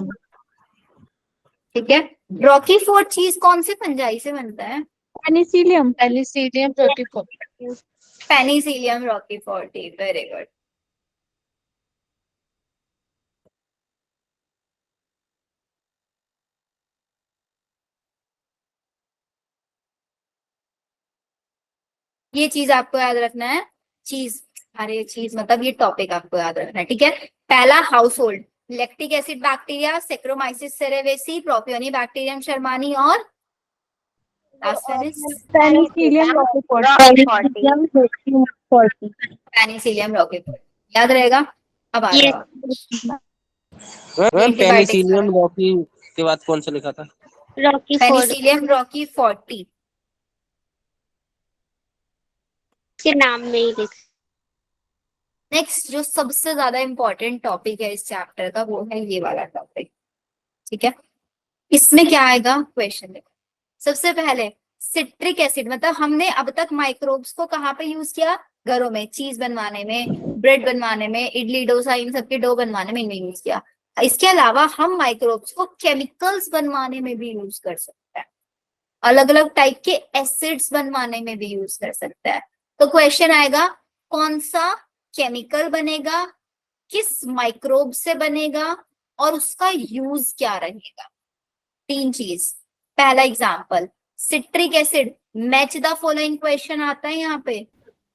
ठीक है, रॉकीफोर्ड चीज कौन से फंजाई से बनता है? Penicillium. Penicillium roqueforti. Penicillium roqueforti, very good. ये चीज आपको याद रखना है, चीज, अरे चीज मतलब ये टॉपिक आपको याद रखना है, ठीक है। पहला household, lactic acid bacteria, saccharomyces cerevisiae, propionibacterium shermanii, और last one is penicillium roqueforti. Penicillium roqueforti. याद रहेगा। अब आ ये जाओ, मैम Antibiotics पेनिसिलियम रॉकी के बाद कौन सा लिखा था? रॉकी फोर्ड पेनिसिलियम रॉकीफोर्ड के नाम में ही लिख। नेक्स्ट जो सबसे ज्यादा इंपॉर्टेंट टॉपिक है इस चैप्टर का, वो है ये वाला टॉपिक, ठीक है। इसमें क्या आएगा क्वेश्चन देखो। सबसे पहले सिट्रिक एसिड, मतलब हमने अब तक माइक्रोब्स को कहाँ पे यूज किया? घरों में, चीज बनवाने में, ब्रेड बनवाने में, इडली डोसा इन सबके डो बनवाने में इनमें यूज किया। इसके अलावा हम माइक्रोब्स को केमिकल्स बनवाने में भी यूज कर सकते हैं, अलग अलग टाइप के एसिड्स बनवाने में भी यूज कर सकते हैं। तो क्वेश्चन आएगा कौन सा केमिकल बनेगा, किस माइक्रोब से बनेगा, और उसका यूज क्या रहेगा। तीन चीज। पहला example citric acid, match the following question आता है यहाँ पे,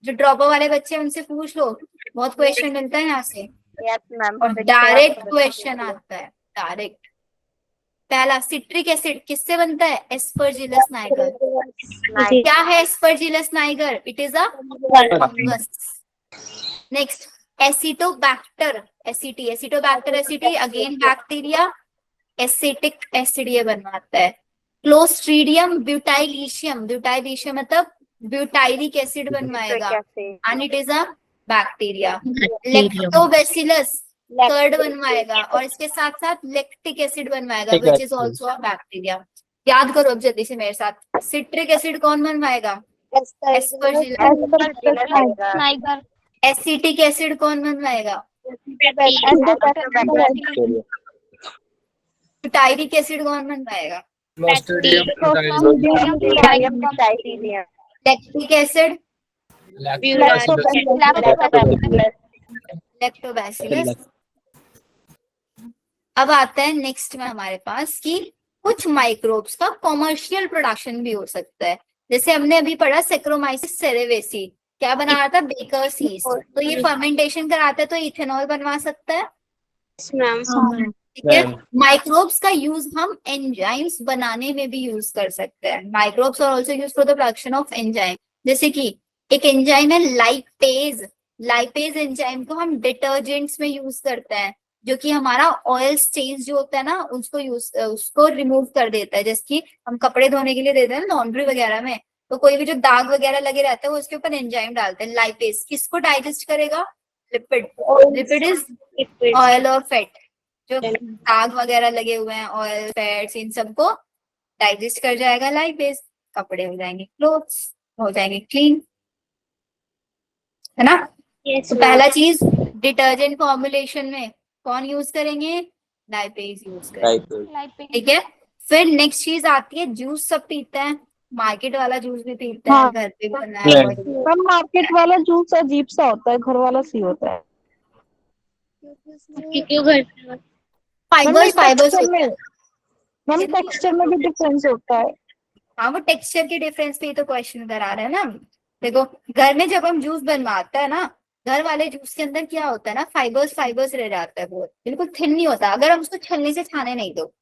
जो ड्रॉपर वाले बच्चे हैं उनसे पूछ लो, बहुत क्वेश्चन मिलता है यहाँ से, यस मैम। और डायरेक्ट क्वेश्चन आता है, डायरेक्ट। पहला सिट्रिक एसिड किससे बनता है? Aspergillus niger. क्या है aspergillus niger? It is a fungus. Next acetobacter aceti, acetobacter aceti again bacteria, acetic acid ये बनवाता है। क्लोस्ट्रीडियम ब्यूटाइलिशियम, ब्यूटाइलिशियम मतलब ब्यूटाइलिक एसिड बनवाएगा, and it is a bacteria. Lactobacillus curd बनवाएगा, और इसके साथ साथ लैक्टिक एसिड बनवाएगा, which is also a bacteria. याद करो अब जल्दी से मेरे साथ, सिट्रिक एसिड कौन बनवाएगा? एस्परजिलस। नाइगर। एसिटिक एसिड कौन बनवाएगा? ब्यूटाइलिक एसिड कौन बनवाएगा? Lactic acid lactobacillus. अब आता है नेक्स्ट में हमारे पास कि कुछ माइक्रोब्स का कॉमर्शियल प्रोडक्शन भी हो सकता है। जैसे हमने अभी पढ़ा सेक्रोमाइसिस सेरेवेसी, क्या बना रहा था? Baker's yeast. तो ये फर्मेंटेशन कराता है तो इथेनॉल बनवा सकता है, ठीक है। माइक्रोब्स का यूज हम एंजाइम्स बनाने में भी यूज कर सकते हैं। Microbes are also used for the production of enzyme. जैसे कि एक एंजाइम है लाइपेज, लाइपेज एंजाइम को हम डिटर्जेंट्स में यूज करते हैं, जो कि हमारा ऑयल स्टेन्स जो होता है ना उसको रिमूव कर देता है। जैसे कि हम कपड़े धोने के लिए देते हैं लॉन्ड्री वगैरह में, तो कोई भी जो दाग वगैरह लगे रहता है वो उसके ऊपर एंजाइम डालते हैं। लाइपेज किसको डाइजेस्ट करेगा? लिपिड। लिपिड इज ऑयल और फैट, जो दाग वगैरह लगे हुए हैं ऑयल फैट्स इन सबको डाइजेस्ट कर जाएगा लाइपेज। कपड़े हो जाएंगे क्लोथ्स, हो जाएंगे क्लीन, है ना। तो पहला चीज डिटर्जेंट फॉर्मुलेशन में कौन यूज करेंगे? लाइपेज यूज करेंगे, ठीक है। फिर नेक्स्ट चीज आती है जूस सब पीते हैं, मार्केट वाला जूस भी पीते हैं, घर पे बनाया हुआ। मार्केट वाला जूस अजीब सा होता है, घर वाला सही होता है। क्यों घर फाइबर्स मैम टेक्सचर में भी डिफरेंस होता है। हाँ, वो टेक्सचर के डिफरेंस पे ही तो क्वेश्चन करा रहे हैं ना। देखो घर में जब हम जूस बनवाते हैं ना, घर वाले जूस के अंदर क्या होता है ना, फाइबर्स रह जाता है, वो बिल्कुल थिन नहीं होता अगर हम उसको छलनी से छाने नहीं दो,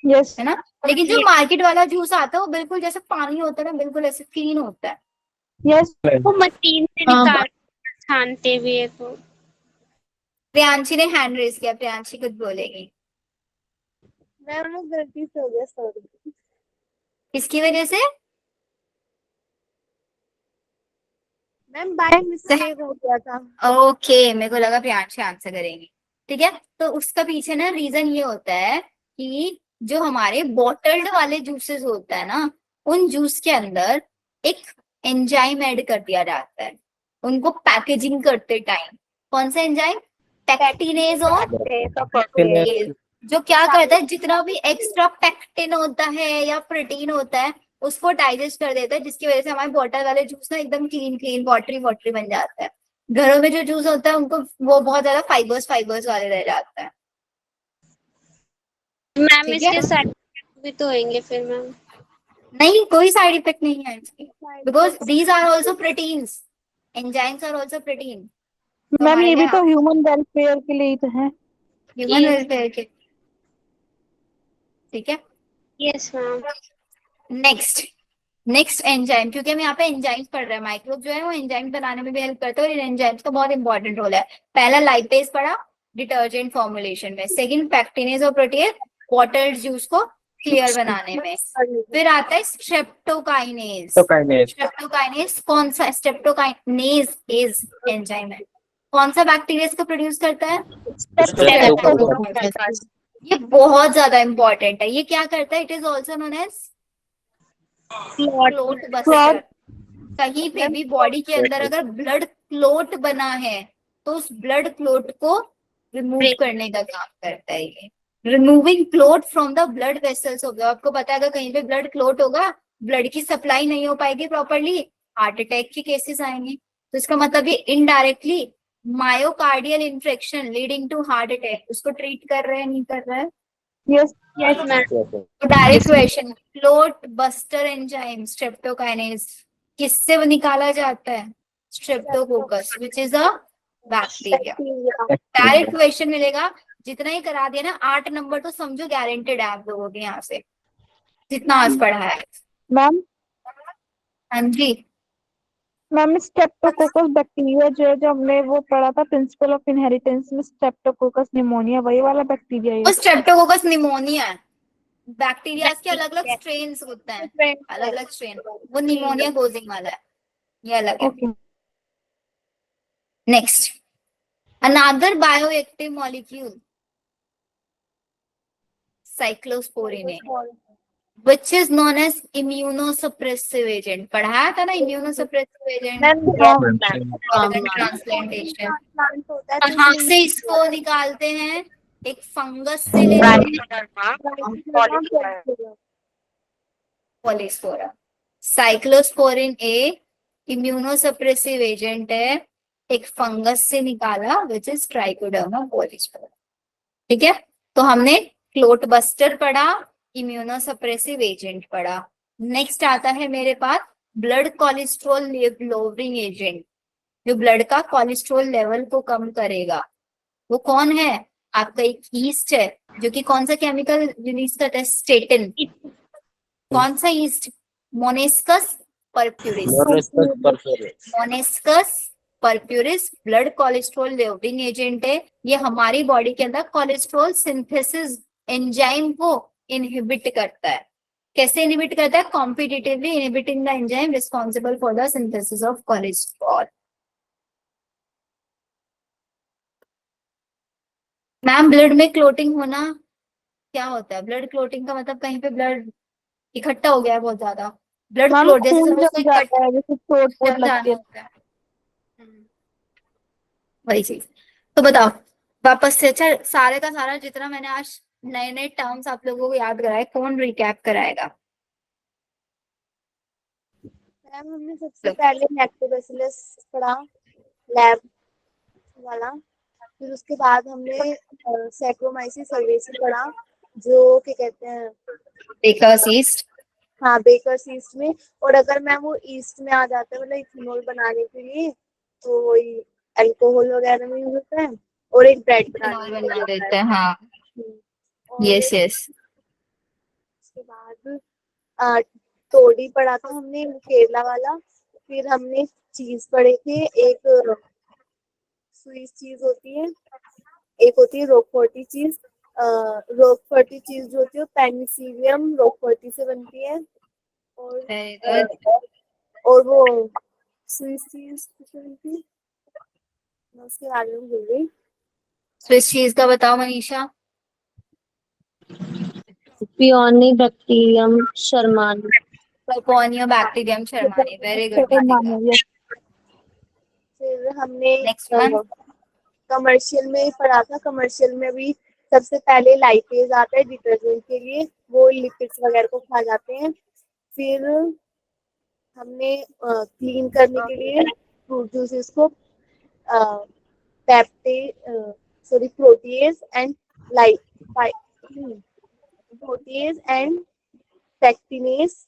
यस है ना। लेकिन जो मार्केट वाला जूस आता है वो बिल्कुल जैसे पानी होता है ना, बिल्कुल ऐसे क्लीन होता है। यस वो मशीन से निकाल छानते भी है। तो प्रियांशी ने हैंड रेज किया, प्रियांशी कुछ बोलेगी। मैम वो गलती से हो गया, सॉरी। किसकी वजह से? मैम बाय मिस्टेक हो गया था। ओके, मेरे को लगा प्रियांशी आंसर करेंगी, ठीक है। तो उसका पीछे ना रीजन ये होता है कि जो हमारे बॉटल्ड वाले जूसेस होता है ना, उन जूस के अंदर एक एंजाइम ऐड कर दिया जाता है उनको पैकेजिंग करते टाइम। कौन सा एंजाइम? पैक्टिनेज और जो क्या करता है, जितना भी एक्स्ट्रा पेक्टिन होता है या प्रोटीन होता है उसको डाइजेस्ट कर देता है, जिसकी वजह से हमारे बॉटल वाले जूस ना एकदम क्लीन क्लीन वाटरी वाटरी बन जाता है। घरों में जो जूस होता है उनको वो बहुत ज्यादा फाइबर्स फाइबर्स वाले रह जाता है। मैम ठीक इसके है, साइड भी तो होंगे फिर मैम। नहीं कोई साइड इफेक्ट नहीं है इसकी, because these are also proteins, enzymes are also protein. Ma'am ये भी तो ह्यूमन वेलफेयर के लिए ही तो है। ह्यूमन वेलफेयर के, ठीक है। Yes ma'am. नेक्स्ट एंजाइम, क्योंकि हम यहाँ पे एंजाइम्स पढ़ रहे हैं, माइक्रोब जो है वो एंजाइम बनाने में भी हेल्प करते हैं और इन एंजाइम्स का बहुत इंपॉर्टेंट रोल है। पहला लाइपेज पढ़ा डिटर्जेंट फॉर्मुलेशन में, सेकंड पैक्टिनेज और प्रोटीन वाटर जूस को क्लियर बनाने में, फिर आता है स्ट्रेप्टोकाइनेज। स्ट्रेप्टोकाइनेज कौन सा, स्ट्रेप्टोकाइनेज इज एंजाइम है, कौन सा बैक्टीरिया को प्रोड्यूस करता है? ये बहुत ज्यादा इंपॉर्टेंट है। ये क्या करता है? It is also known as clot buster. कहीं पे भी बॉडी के अंदर अगर ब्लड क्लोट बना है तो उस ब्लड क्लोट को रिमूव करने का काम करता है ये, removing clot from the blood vessels हो गया। आपको पता है अगर कहीं पे ब्लड क्लोट होगा, ब्लड की सप्लाई नहीं हो पाएगी प्रॉपरली, हार्ट अटैक के केसेस आएंगे। तो इसका मतलब ये indirectly myocardial infection leading to heart attack उसको ट्रीट कर रहे हैं, नहीं कर रहे हैं? Yes yes ma'am. Direct question, clot buster enzyme streptokinase किससे निकाला जाता है? Streptococcus which is a bacteria. Direct question मिलेगा, जितना ही करा दिया ना 8 नंबर तो समझो गारंटेड है आप लोगों के यहाँ से, जितना आज पढ़ा है। मैम। हाँ जी मैम स्ट्रेप्टोकोकस बैक्टीरिया जो है, जो हमने वो पढ़ा था प्रिंसिपल ऑफ इनहेरिटेंस में, स्ट्रेप्टोकोकस निमोनिया वही वाला बैक्टीरिया है। वो स्ट्रेप्टोकोकस निमोनिया है। बैक्टीरिया के अलग अलग स्ट्रेन होते हैं, अलग अलग स्ट्रेन, वो निमोनिया कोजिंग वाला है, ये अलग है। Next, another bioactive molecule cyclosporin है, which is known as immunosuppressive agent। पढ़ाया था ना immunosuppressive agent, ट्रांसप्लांटेशन। कहाँ से इसको निकालते हैं? एक फंगस से लेते हैं, पॉलीस्पोरा। साइक्लोस्पोरिन ए इम्यूनोसप्रेसिव एजेंट है, एक फंगस से निकाला विच इज ट्राइकोडर्मा पॉलीस्पोरा। ठीक है, तो हमने क्लोट बस्टर पढ़ा, इम्यूनोसप्रेसिव एजेंट पढ़ा। नेक्स्ट आता है मेरे पास ब्लड कोलेस्ट्रॉल लोअरिंग एजेंट, जो ब्लड का कोलेस्ट्रॉल लेवल को कम करेगा। वो कौन है? आपका एक ईस्ट है जो कि कौन सा केमिकल रिलीज करता है? स्टेटिन। कौन सा yeast? Monascus purpureus. Monascus purpureus blood cholesterol lowering agent है। ये हमारी बॉडी के अंदर कोलेस्ट्रॉल सिंथेसिस एंजाइम को इनहिबिट करता है। कैसे इनहिबिट करता है? Competitively inhibiting the enzyme responsible for the synthesis of cholesterol. Ma'am blood में क्लोटिंग होना क्या होता है? ब्लड क्लोटिंग का मतलब कहीं पे ब्लड इकट्ठा हो गया है बहुत ज्यादा, ब्लड क्लोट जैसे होता है, वही चीज। तो बताओ वापस से, अच्छा सारे का सारा जितना मैंने आज नए नए टर्म्स आप लोगों को याद कराए, कौन रिकैप कराएगा? मैम हमने सबसे पहले लैक्टोबैसिलस पढ़ा, लैब वाला, फिर उसके बाद हमने सैक्रोमाइसिस सर्वेसिस पढ़ा, जो क्या कहते हैं, बेकर्स ईस्ट। हाँ बेकर्स ईस्ट में। और अगर मैम वो ईस्ट में आ जाता है, मतलब इथेनॉल बनाने के लिए, तो वही अल्कोहल वगैरह में यूज होता है, और एक ब्रेड बना देता है। हाँ यस यस। उसके बाद तोड़ी पढ़ा था हमने, केरला वाला। फिर हमने चीज पढ़े थे, एक स्विस चीज होती है, एक होती है रोकफोर्टी चीज। रोकफोर्टी चीज जो होती है पेनिसिलियम रोकफोर्टी से बनती है, और वो स्विस चीज बनती है, मैं उसके बारे में भूल गई। स्विस चीज का बताओ Manisha. Propionibacterium shermanii. Proponio bacterium shermanii, very good. फिर हमने नेक्स्ट वन कमर्शियल में पढ़ा था, कमर्शियल में भी सबसे पहले लाइपेज आता है डिटर्जेंट के लिए, वो लिपिड्स वगैरह को खा जाते हैं। फिर हमने क्लीन करने के लिए फ्रूट जूसेस को protease and protease and pectinase,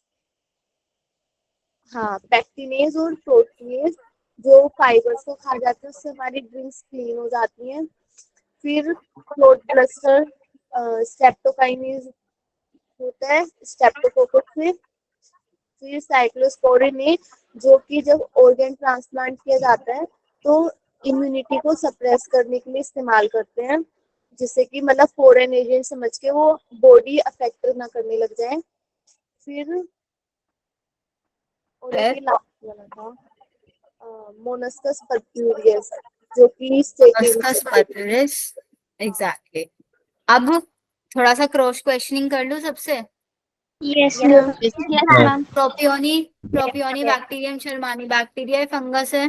pectinase और प्रोटीएज जो फाइबर्स को खा जाते हैं, उससे हमारी ड्रिंक्स क्लीन हो जाती हैं। फिर फ्लोट क्लस्टर स्ट्रेप्टोकाइनेज होता है स्ट्रेप्टोकोकस से। फिर साइक्लोस्पोरिन ए, जो कि जब ऑर्गन ट्रांसप्लांट किया जाता है तो इम्यूनिटी को सप्रेस करने के लिए इस्तेमाल करते हैं, जिससे कि मतलब फॉरेन एजेंट समझ के वो बॉडी अफेक्ट ना करने लग जाए। फिर और ये लास्ट वाला था मोनस्कस पर्प्यूरियस, जो कि मस्कस पर्प्यूरिस, एग्जैक्टली। अब थोड़ा सा क्रॉस क्वेश्चनिंग कर लूं सबसे। Yes ma'am. Yes ma'am. Propionibacterium shermanii bacteria है फंगस है?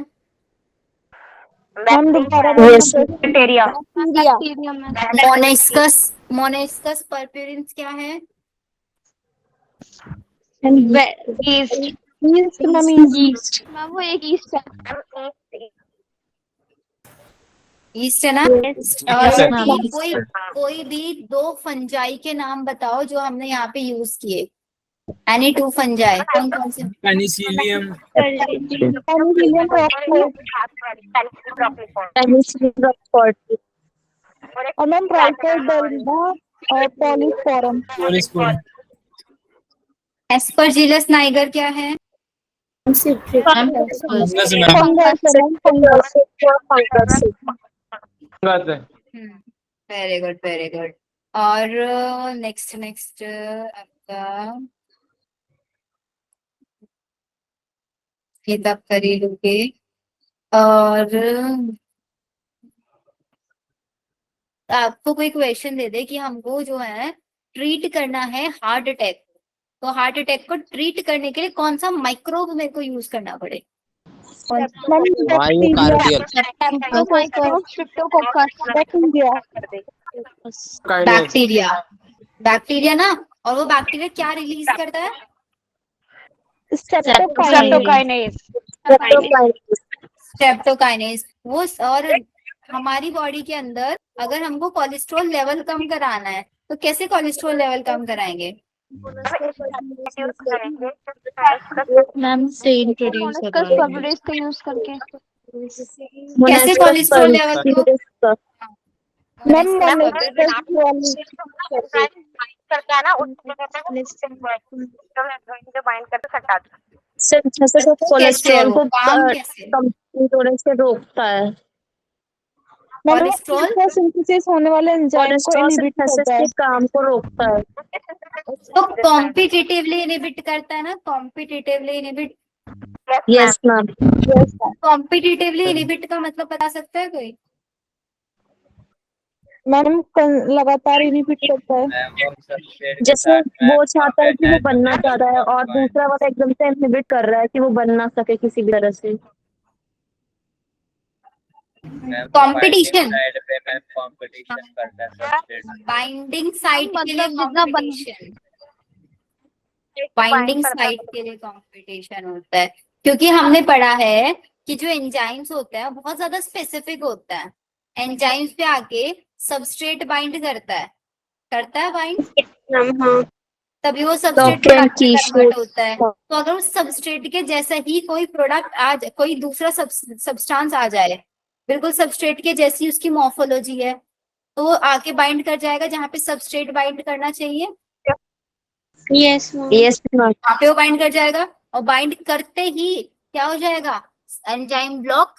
मैम दोबारा बैक्टीरिया मैम। मोनेस्कस पर्प्यूरिन्स क्या है? ईस्ट ईस्ट मैम, वो एक ईस्ट है। ईस्ट है ना? और कोई भी 2 फंजाई के नाम बताओ जो हमने यहाँ पे यूज किए। एनी 2 फंजाई कौन से? पेनिसिलियम, और मैम ट्राइकोडर्मा और पॉलीस्पोरम। पॉलीस्पोरम, एस्परजिलस नाइगर क्या है? फंगस है। Very good very good. और नेक्स्ट आपका ये तब करी लूंगे। और आपको कोई क्वेश्चन दे दे कि हमको जो है ट्रीट करना है हार्ट अटैक, तो हार्ट अटैक को ट्रीट करने के लिए कौन सा माइक्रोब मेरे को यूज करना पड़े? बैक्टीरिया ना, और वो बैक्टीरिया क्या रिलीज करता है? स्ट्रेप्टोकाइनेज। वो और हमारी बॉडी के अंदर अगर हमको कोलेस्ट्रॉल लेवल कम कराना है तो कैसे कोलेस्ट्रॉल लेवल कम कराएंगे? मैम से इंट्रोड्यूस का यूज करके। कैसे कोलेस्ट्रॉल लेवल को? मैम कोलेस्ट्रॉल को कैसे? थोड़े से रोकता है। कोलेस्ट्रॉल सिंथेसिस होने वाले एंजाइम को इनहिबिट करता है, काम को रोकता है। तो कॉम्पिटिटिवली इनहिबिट करता है ना? Competitively inhibit. Yes ma'am. Competitively inhibit का मतलब बता सकता है कोई? मैम लगातार इनहिबिट करता है। जैसे वो चाहता है कि वो बनना चाह रहा है और दूसरा वाला एकदम से इनहिबिट कर रहा है कि वो बन ना सके किसी भी तरह से। कंपटीशन, कंपटीशन करता है सबस्ट्रेट। बाइंडिंग साइट के लिए जितना कंपटीशन, बाइंडिंग साइट के लिए कंपटीशन होता है। क्योंकि हमने पढ़ा है कि जो एंजाइम्स होता है बहुत ज्यादा स्पेसिफिक होता है। एंजाइम्स पे आके सबस्ट्रेट बाइंड करता है बाइंड, तभी वो सबस्ट्रेट कन्वर्ट होता है। तो अगर उस सबस्ट्रेट के जैसा ही कोई प्रोडक्ट आ जाए, कोई दूसरा सब्सटेंस आ जाए बिल्कुल सबस्ट्रेट के जैसी उसकी मॉर्फोलॉजी है, तो वो आके बाइंड कर जाएगा जहाँ पे सबस्ट्रेट बाइंड करना चाहिए। यस वहाँ पे वो बाइंड कर जाएगा, और बाइंड करते ही क्या हो जाएगा? एंजाइम ब्लॉक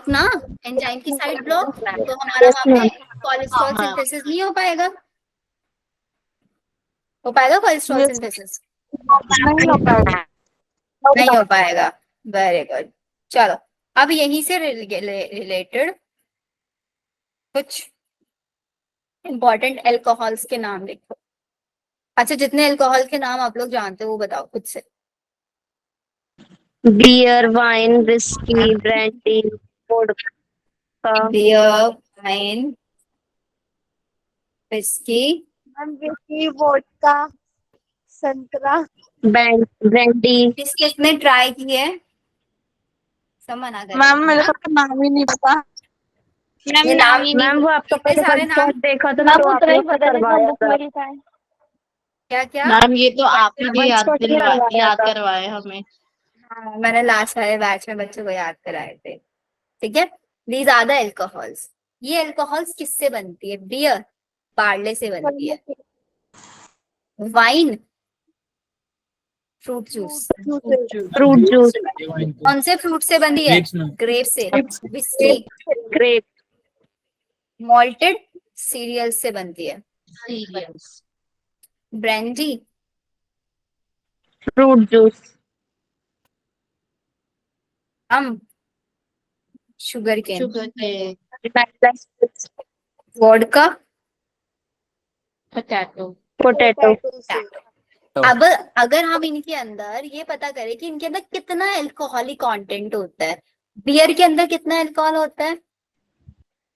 ना, एंजाइम की साइड ब्लॉक, तो हमारा वहाँ पे कोलेस्ट्रॉल सिंथेसिस नहीं हो पाएगा। हो पाएगा कोलेस्ट्रॉल सिंथेसिस? नहीं हो पाएगा। Very good. चलो अब यहीं से रिलेटेड कुछ इंपॉर्टेंट अल्कोहल्स के नाम लिखो। अच्छा, जितने अल्कोहल के नाम आप लोग जानते हो वो बताओ खुद से। Beer, wine, whisky, brandy, vodka, beer, wine, whisky, ma'am whisky, vodka, संतरा। ब्रांडी। किसने ट्राई की है? सब मना कर मैम रहे मेरे हैं। को नाम ही नहीं पता। मैम ये नाम नाम ही नहीं। मैम वो आपका इतने सारे नाम देखा था मैम तो उतना आपने ही उससे पता जितना करवाया बुक था। में लिखा है। क्या क्या? मैम ये तो आप ही भी याद करवाया याद था। करवाए हमें। हाँ, मैंने लास्ट वाले बैच में बच्चों को याद कराए थे। ठीक है, दीज आर द एल्कोहल्स। ये एल्कोहल्स किससे बनती है? बियर बार्ले से बनती है। Wine fruit juice. Fruit juice. कौन से फ्रूट से बनती है? Grapes में। ग्रेप से। Whisky grep. मॉल्टेड सीरियल से बनती है। Cereals. Brandy fruit juice. Sugar cane. Sugar के। Vodka potato. पोटैटो। से। अब अगर हम इनके अंदर ये पता करें कि इनके अंदर कितना अल्कोहलिक कंटेंट होता है। बियर के अंदर कितना अल्कोहल होता है?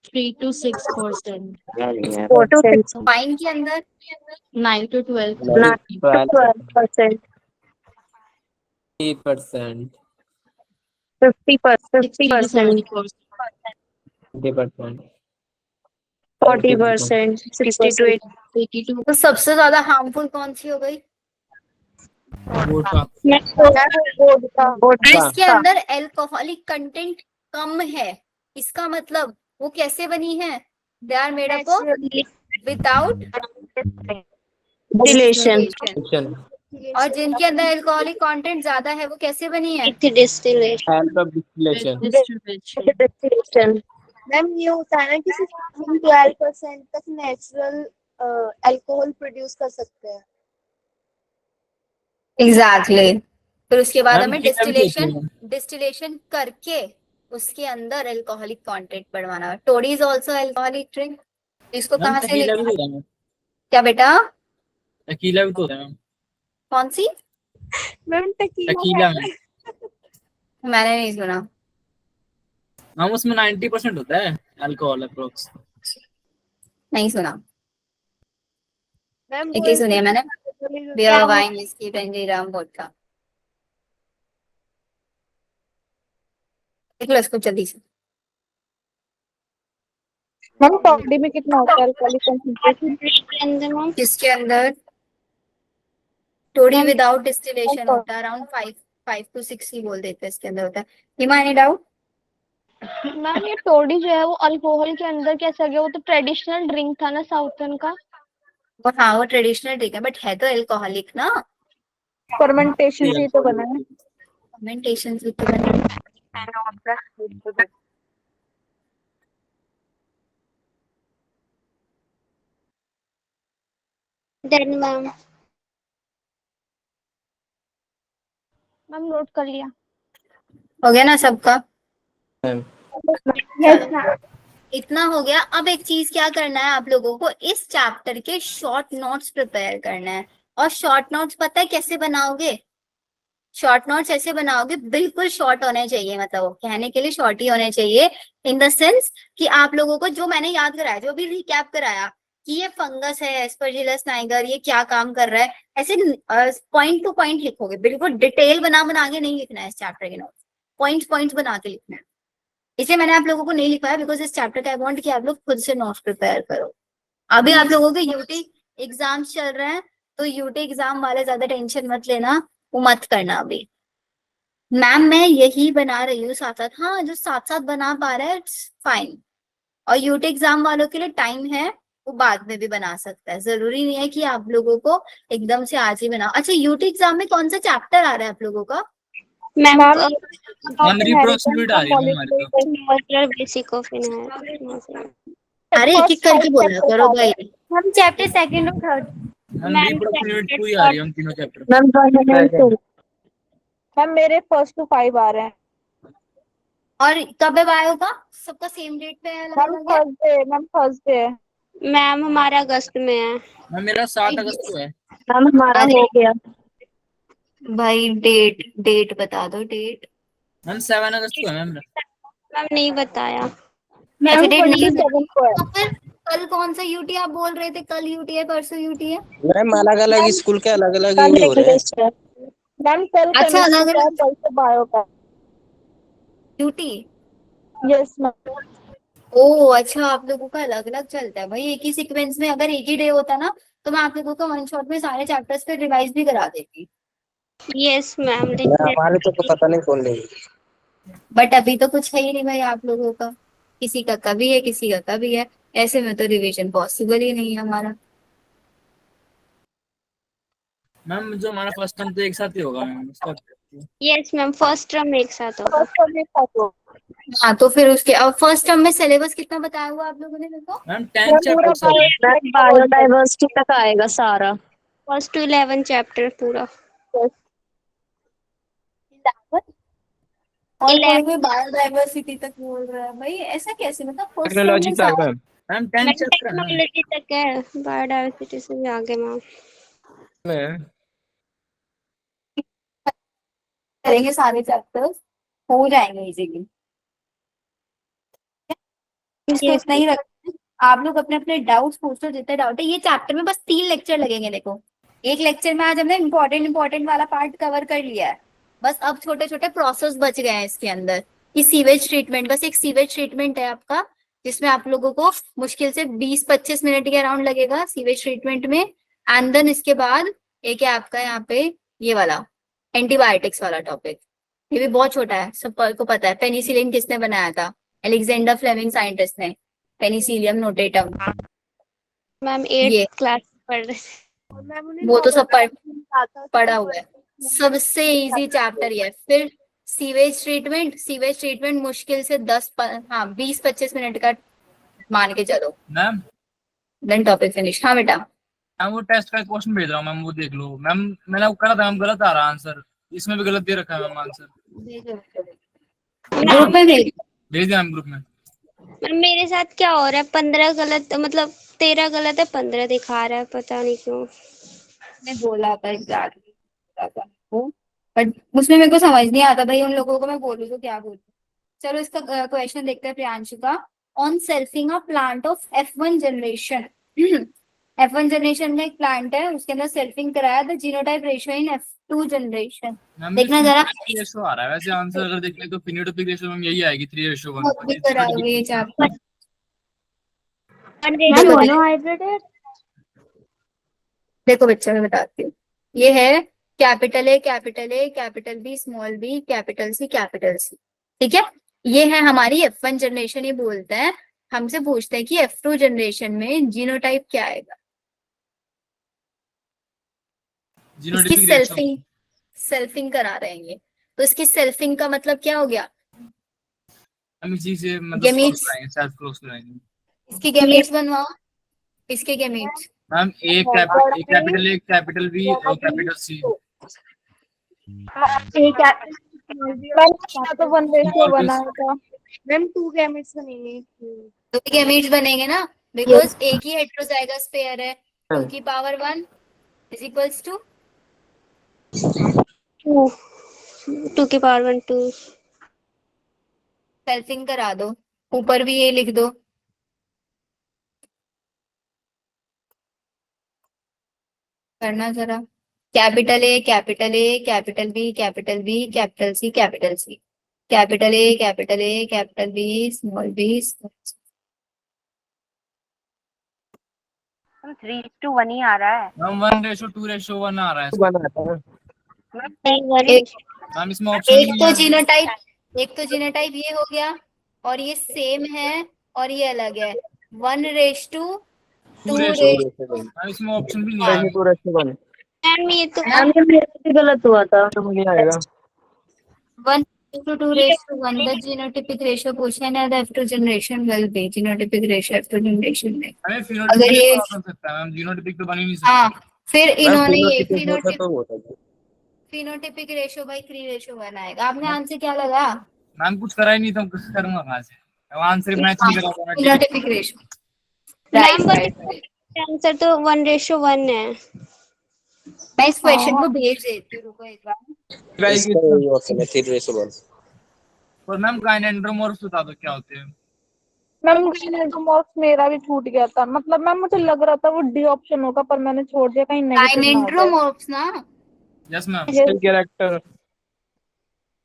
3 to 6%। वाइन के अंदर 9 to 12। 12%। 8%, 50%। 60 to 70%। 20%, 40%। 60 to 82। तो सबसे ज्यादा हार्मफुल कौन सी हो गई? वोडका। जिसके अंदर अल्कोहलिक कंटेंट कम है। इसका मतलब वो कैसे बनी है? They are made up of without distillation. और जिनके अंदर अल्कोहलिक कंटेंट ज्यादा है वो कैसे बनी है? Distillation. help of distillation. Distillation. Ma'am ये होता है ना कि सिर्फ हम 12% तक नेचुरल अल्कोहल प्रोड्यूस कर सकते हैं। एग्जैक्टली। फिर उसके बाद मैम हमें टीका भी तो होती है मैम। डिस्टिलेशन करके उसके अंदर अल्कोहलिक कंटेंट बढ़वाना। Toddy is also alcoholic drink. इसको मैम कहाँ से टकीला भी लिखा? तो होता है मैम। क्या बेटा? टकीला भी तो होता है मैम। कौन सी? Ma'am tequila ma'am. मैंने नहीं सुना। मैम उसमें 90% होता है अल्कोहल अप्रोक्स। नहीं सुना। मैम एक ही सुनी है मैंने। बियर, वाइन, विस्की, ब्रांडी, रम, वोडका। देख लो इसको जल्दी से। मैम टॉडी में कितना होता है अल्कोहलिक कंसंट्रेशन? जिसके अंदर टोडी विदाउट डिस्टिलेशन होता है अराउंड 5 to 6 ही बोल देते हैं इसके अंदर होता है। हिमा एनी डाउट? मैम ये टोडी जो है वो अल्कोहल के अंदर कैसे आ गया? वो तो ट्रेडिशनल ड्रिंक था ना साउथर्न का। और हाँ वो ट्रेडिशनल ड्रिंक है बट है तो अल्कोहलिक ना। फर्मेंटेशन से तो बना है। फर्मेंटेशन से तो बना है। देन मैम मैम नोट कर लिया। हो गया ना सबका? मैम चलो इतना हो गया। अब एक चीज क्या करना है आप लोगों को? इस चैप्टर के शॉर्ट नोट्स प्रिपेयर करना है। और शॉर्ट नोट्स पता है कैसे बनाओगे? शॉर्ट नोट्स ऐसे बनाओगे, बिल्कुल शॉर्ट होने चाहिए। मतलब वो कहने के लिए शॉर्ट ही होने चाहिए इन द सेंस कि आप लोगों को जो मैंने याद कराया, जो भी रिकैप कराया कि ये फंगस है, एस्परजिलस नाइगर, ये क्या काम कर रहा है, ऐसे पॉइंट टू पॉइंट लिखोगे। बिल्कुल डिटेल बना बना के नहीं लिखना है इस चैप्टर के नोट्स। पॉइंट बना के लिखना है। इसे मैंने आप लोगों को नहीं लिखवाया बिकॉज इस चैप्टर का आई वांट कि आप लोग खुद से नोट्स प्रिपेयर करो। अभी आप लोगों के यूटी एग्जाम्स चल रहे हैं तो यूटी एग्जाम वाले ज्यादा टेंशन मत लेना, वो मत करना अभी। मैम मैं यही बना रही हूँ साथ साथ। हाँ जो साथ साथ बना पा रहा है इट्स फाइन। और यूटी एग्जाम वालों के लिए टाइम है, वो बाद में भी बना सकता है। जरूरी नहीं है कि आप लोगों को एकदम से आज ही बनाओ। अच्छा यूटी एग्जाम में कौन सा चैप्टर आ रहा है आप लोगों का? मैम मैम रिप्रोक्सिमेट आ रही है मैम हमारे तो। Molecular basic of inheritance. अरे एक एक करके बोला करो भाई। हम चैप्टर सेकंड और थर्ड। मैम रिप्रोक्सिमेट 2 ही आ रही है हम तीनों चैप्टर। मैम मेरे 1st to 5 आ रहे हैं। और कब आया होगा? सबका सेम डेट पे है? मैम थर्सडे है। मैम हमारा अगस्त में है। मैम मेरा 7 अगस्त को है। मैम हमारा हो गया। भाई डेट बता दो डेट। मैम 7 अगस्त को है मैम। मैम नहीं बताया। मैम डेट नहीं है 27 को है। तो फिर कल कौन सा यूटी आप बोल रहे थे? कल यूटी है, परसों यूटी है? मैम अलग अलग स्कूल के अलग अलग कल ये हो रहे हैं। इंग्लिश है मैम, कल अच्छा, केमिस्ट्री अलग का है, अलग कल से बायो का। यूटी। Yes ma'am. ओ अच्छा, आप लोगों का अलग अलग चलता है भाई। एक ही सीक्वेंस में अगर एक ही डे होता ना तो मैं आप लोगों को वन शॉट में सारे चैप्टर्स पे रिवाइज भी करा देती। यस मैम, हमारे तो पता नहीं कौन लेगी। बट अभी तो कुछ है ही नहीं भाई आप लोगों का। किसी का कभी है, किसी का कभी है। ऐसे में तो रिवीजन पॉसिबल ही नहीं है हमारा। मैम जो हमारा फर्स्ट टर्म तो एक साथ ही होगा मैम उसका। यस मैम, फर्स्ट टर्म एक साथ होगा। फर्स्ट और नेक्स्ट को हाँ तो फिर उसके अब फर्स्ट टर्म में सिलेबस कितना बताया हुआ आप लोगों ने मेरे को? मैम मैम 10 पूरा चैप्टर बायोडाइवर्सिटी तक आएगा सारा। फर्स्ट टू 11 चैप्टर पूरा। और कोई 11 भी बायोडाइवर्सिटी तक बोल रहा है भाई, ऐसा कैसे? मतलब फर्स्ट टर्म टेक्नोलॉजी में तक सारा मैम। मैम 10 मैम चैप्टर है। टेक्नोलॉजी तक है, बायोडाइवर्सिटी से भी आगे मैम। मैम करेंगे सारे चैप्टर्स, हो जाएंगे इजीली। इसको यस इतना ही रखते हैं। आप लोग अपने अपने डाउट्स पूछ लो, जितने डाउट है। ये चैप्टर में बस 3 लेक्चर लगेंगे। देखो, एक लेक्चर में आज हमने इंपॉर्टेंट वाला पार्ट कवर कर लिया है। बस अब छोटे छोटे प्रोसेस बच गए हैं इसके अंदर कि सीवेज ट्रीटमेंट, बस एक सीवेज ट्रीटमेंट है आपका जिसमें आप लोगों को मुश्किल से 20-25 मिनट के अराउंड लगेगा सीवेज ट्रीटमेंट में। एंड देन इसके बाद एक है आपका यहाँ पे ये वाला एंटीबायोटिक्स वाला टॉपिक। ये भी बहुत छोटा है, सबको पता है। पेनिसिलिन किसने बनाया था? एलेक्जेंडर फ्लेमिंग साइंटिस्ट ने। पेनिसिलियम नोटेटम, मैम ये 8th क्लास पढ़ रहे थे। और मैम उन्हें वो तो सब आता पढ़ा हुआ है। सबसे इजी चैप्टर ये है। फिर सीवेज ट्रीटमेंट मुश्किल से 20-25 मिनट का मान के चलो। Ma'am then topic finish. हाँ बेटा। मैम वो टेस्ट का क्वेश्चन भेज रहा हूँ मैम, वो देख लो मैम। मैंने वो करा था मैम, गलत आ रहा आंसर। इसमें भी गलत दे रखा है मैम आंसर। ग्रुप में भेज। भेज दिया मैम ग्रुप में। मैम मेरे साथ क्या हो रहा है, 15 गलत, मतलब 13 गलत है, 15 दिखा रहा है, पता नहीं क्यों। ने बोला था एग्जैक्टली वो, बट उसमें मेरे को समझ नहीं आता भाई। उन लोगों को मैं बोलूँ तो क्या बोलूँ। चलो इसका क्वेश्चन देखते हैं प्रियांशु का। On selfing a plant of F1 generation. F1 generation में एक प्लांट है, उसके अंदर सेल्फिंग कराया the genotype ratio in F2 generation. Ma'am देखना जरा। रेशो आ रहा है वैसे आंसर अगर देख ले तो फिनोटाइपिक रेशो मैम यही आएगी 3:1। बहुत भी करा हुआ ये चैप्टर। मैम मोनोहाइड्रेट है। देखो बच्चा मैं बताती हूँ। ये है capital A, capital A, capital B, small b, capital C, capital C। ठीक है, ये है हमारी F1 जनरेशन। ये बोलते हैं, हमसे पूछते हैं कि F2 जनरेशन में जीनोटाइप क्या आएगा। इसकी सेल्फिंग करा रहे हैं ये, तो इसकी सेल्फिंग का मतलब क्या हो गया? हम इसी से मतलब Gametes। solve कराएंगे, सेल्फ क्लोज कराएंगे। इसके गेमेट्स बनवाओ। इसके गेमेट्स मैम एक कैपिटल A, कैपिटल B और कैपिटल C। मैम तो 1:1 बनाया था। मैम 2 गैमेट्स बनेंगे। तो गेमेट्स बनेंगे ना, बिकॉज एक ही हेटेरोजाइगस पेयर है। 2 की पावर 1 इज इक्वल्स टू 2 की पावर 1 2। सेल्फिंग करा दो, ऊपर भी ये लिख दो। करना जरा। Capital A, capital A, capital B, capital B, capital C, capital C, capital A, capital A, capital B, small b, small c। 3:1 ही आ रहा है। मैम 1:2:1 आ रहा है इसमें। बनाता है। मैम इसमें ऑप्शन एक भी तो है। जीनोटाइप ये हो गया, और ये सेम है और ये अलग है। 1:2 मैम इसमें ऑप्शन भी नहीं है। मैम ये तो गलत हुआ था। नहीं आएगा। 1:2:1 the genotypic ratio पूछा है ना। F2 generation will be genotypic ratio F2 generation में। हमें अगर फिनोटाइपिक ये बन सकता है मैम, जीनोटाइपिक तो बन ही नहीं सकता। हाँ, फिर इन्होंने ये तो फिनोटिपिक रेशियो बाई 3:1 आएगा। आपने आंसर क्या लगा? मैम कुछ करा ही नहीं था, कुछ करूंगा कहाँ से? आंसर मैच नहीं करा था। Phenotypic ratio. Ma'am right. Answer तो 1:1 है। मैं इस क्वेश्चन को भेज देती हूँ, रुको एक बार। और मैम काइनेंड्रोमॉर्फ्स बता दो क्या होते हैं? मैम गायनेकोमॉर्फ मेरा भी छूट गया था, मतलब मैम मुझे लग रहा था वो डी ऑप्शन होगा, पर मैंने छोड़ दिया कहीं नेगेटिव ना हो जाए। गायनेंड्रोमॉर्फ्स ना, yes ma'am. Skill character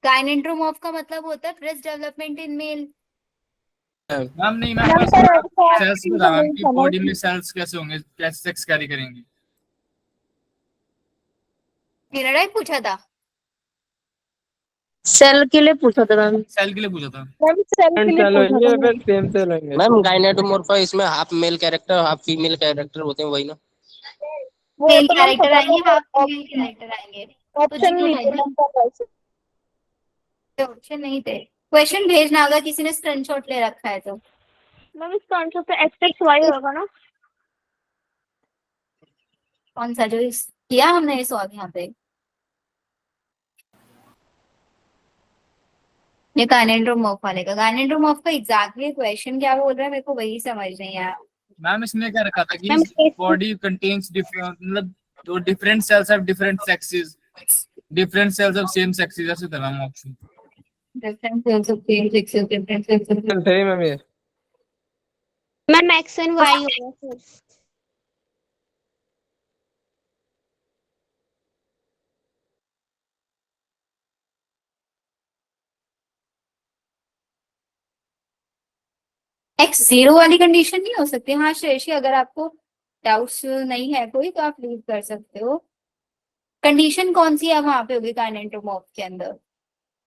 gynandromorph का मतलब होता है breast development in male. Ma'am नहीं मैम, मैम बस पर सेल्स पे था मैम कि बॉडी में सेल्स कैसे होंगे, कैसे सेक्स कैरी करेंगे। मेरा टाइप पूछा था। सेल के लिए पूछा था मैम। सेल के लिए पूछा था। मैम सेल के लिए सेल होंगे पूछा या था। फिर सेम सेल होंगे? मैम गायनेटोमोर्फा इसमें half male character half female character होते हैं, वही ना? वो मेल तो मैम कैरेक्टर पता आएंगे, था, हाफ फीमेल कैरेक्टर आएंगे। ऑप्शन नहीं थे मैम पर ऐसे। ऑप्शन नहीं थे। क्वेश्चन भेजना अगर किसी ने स्क्रीनशॉट ले रखा है तो। मैम इसका आंसर तो XXY होगा ना? कौन सा जो किया हमने ये सॉल्व यहाँ पे? ये गायनेंड्रोमॉर्फ वाले का, गायनेंड्रोमॉर्फ का एग्जैक्टली क्वेश्चन क्या बोल रहा है मेरे को वही समझ नहीं आया। मैम इसमें क्या रखा था कि मैम बॉडी कंटेन्स डिफरेंट, मतलब तो different cells have different sexes, different cells of same sexes, ऐसे था ma'am option. Different cells of same sexes, different cells of सही मैम ये। मैम X and Y होगा फिर। X जीरो वाली कंडीशन नहीं हो सकती। हाँ श्रेयसी, अगर आपको डाउट्स नहीं है कोई तो आप लीव कर सकते हो। कंडीशन कौन सी है वहां पे होगी गायनेंड्रोमॉर्फ के अंदर?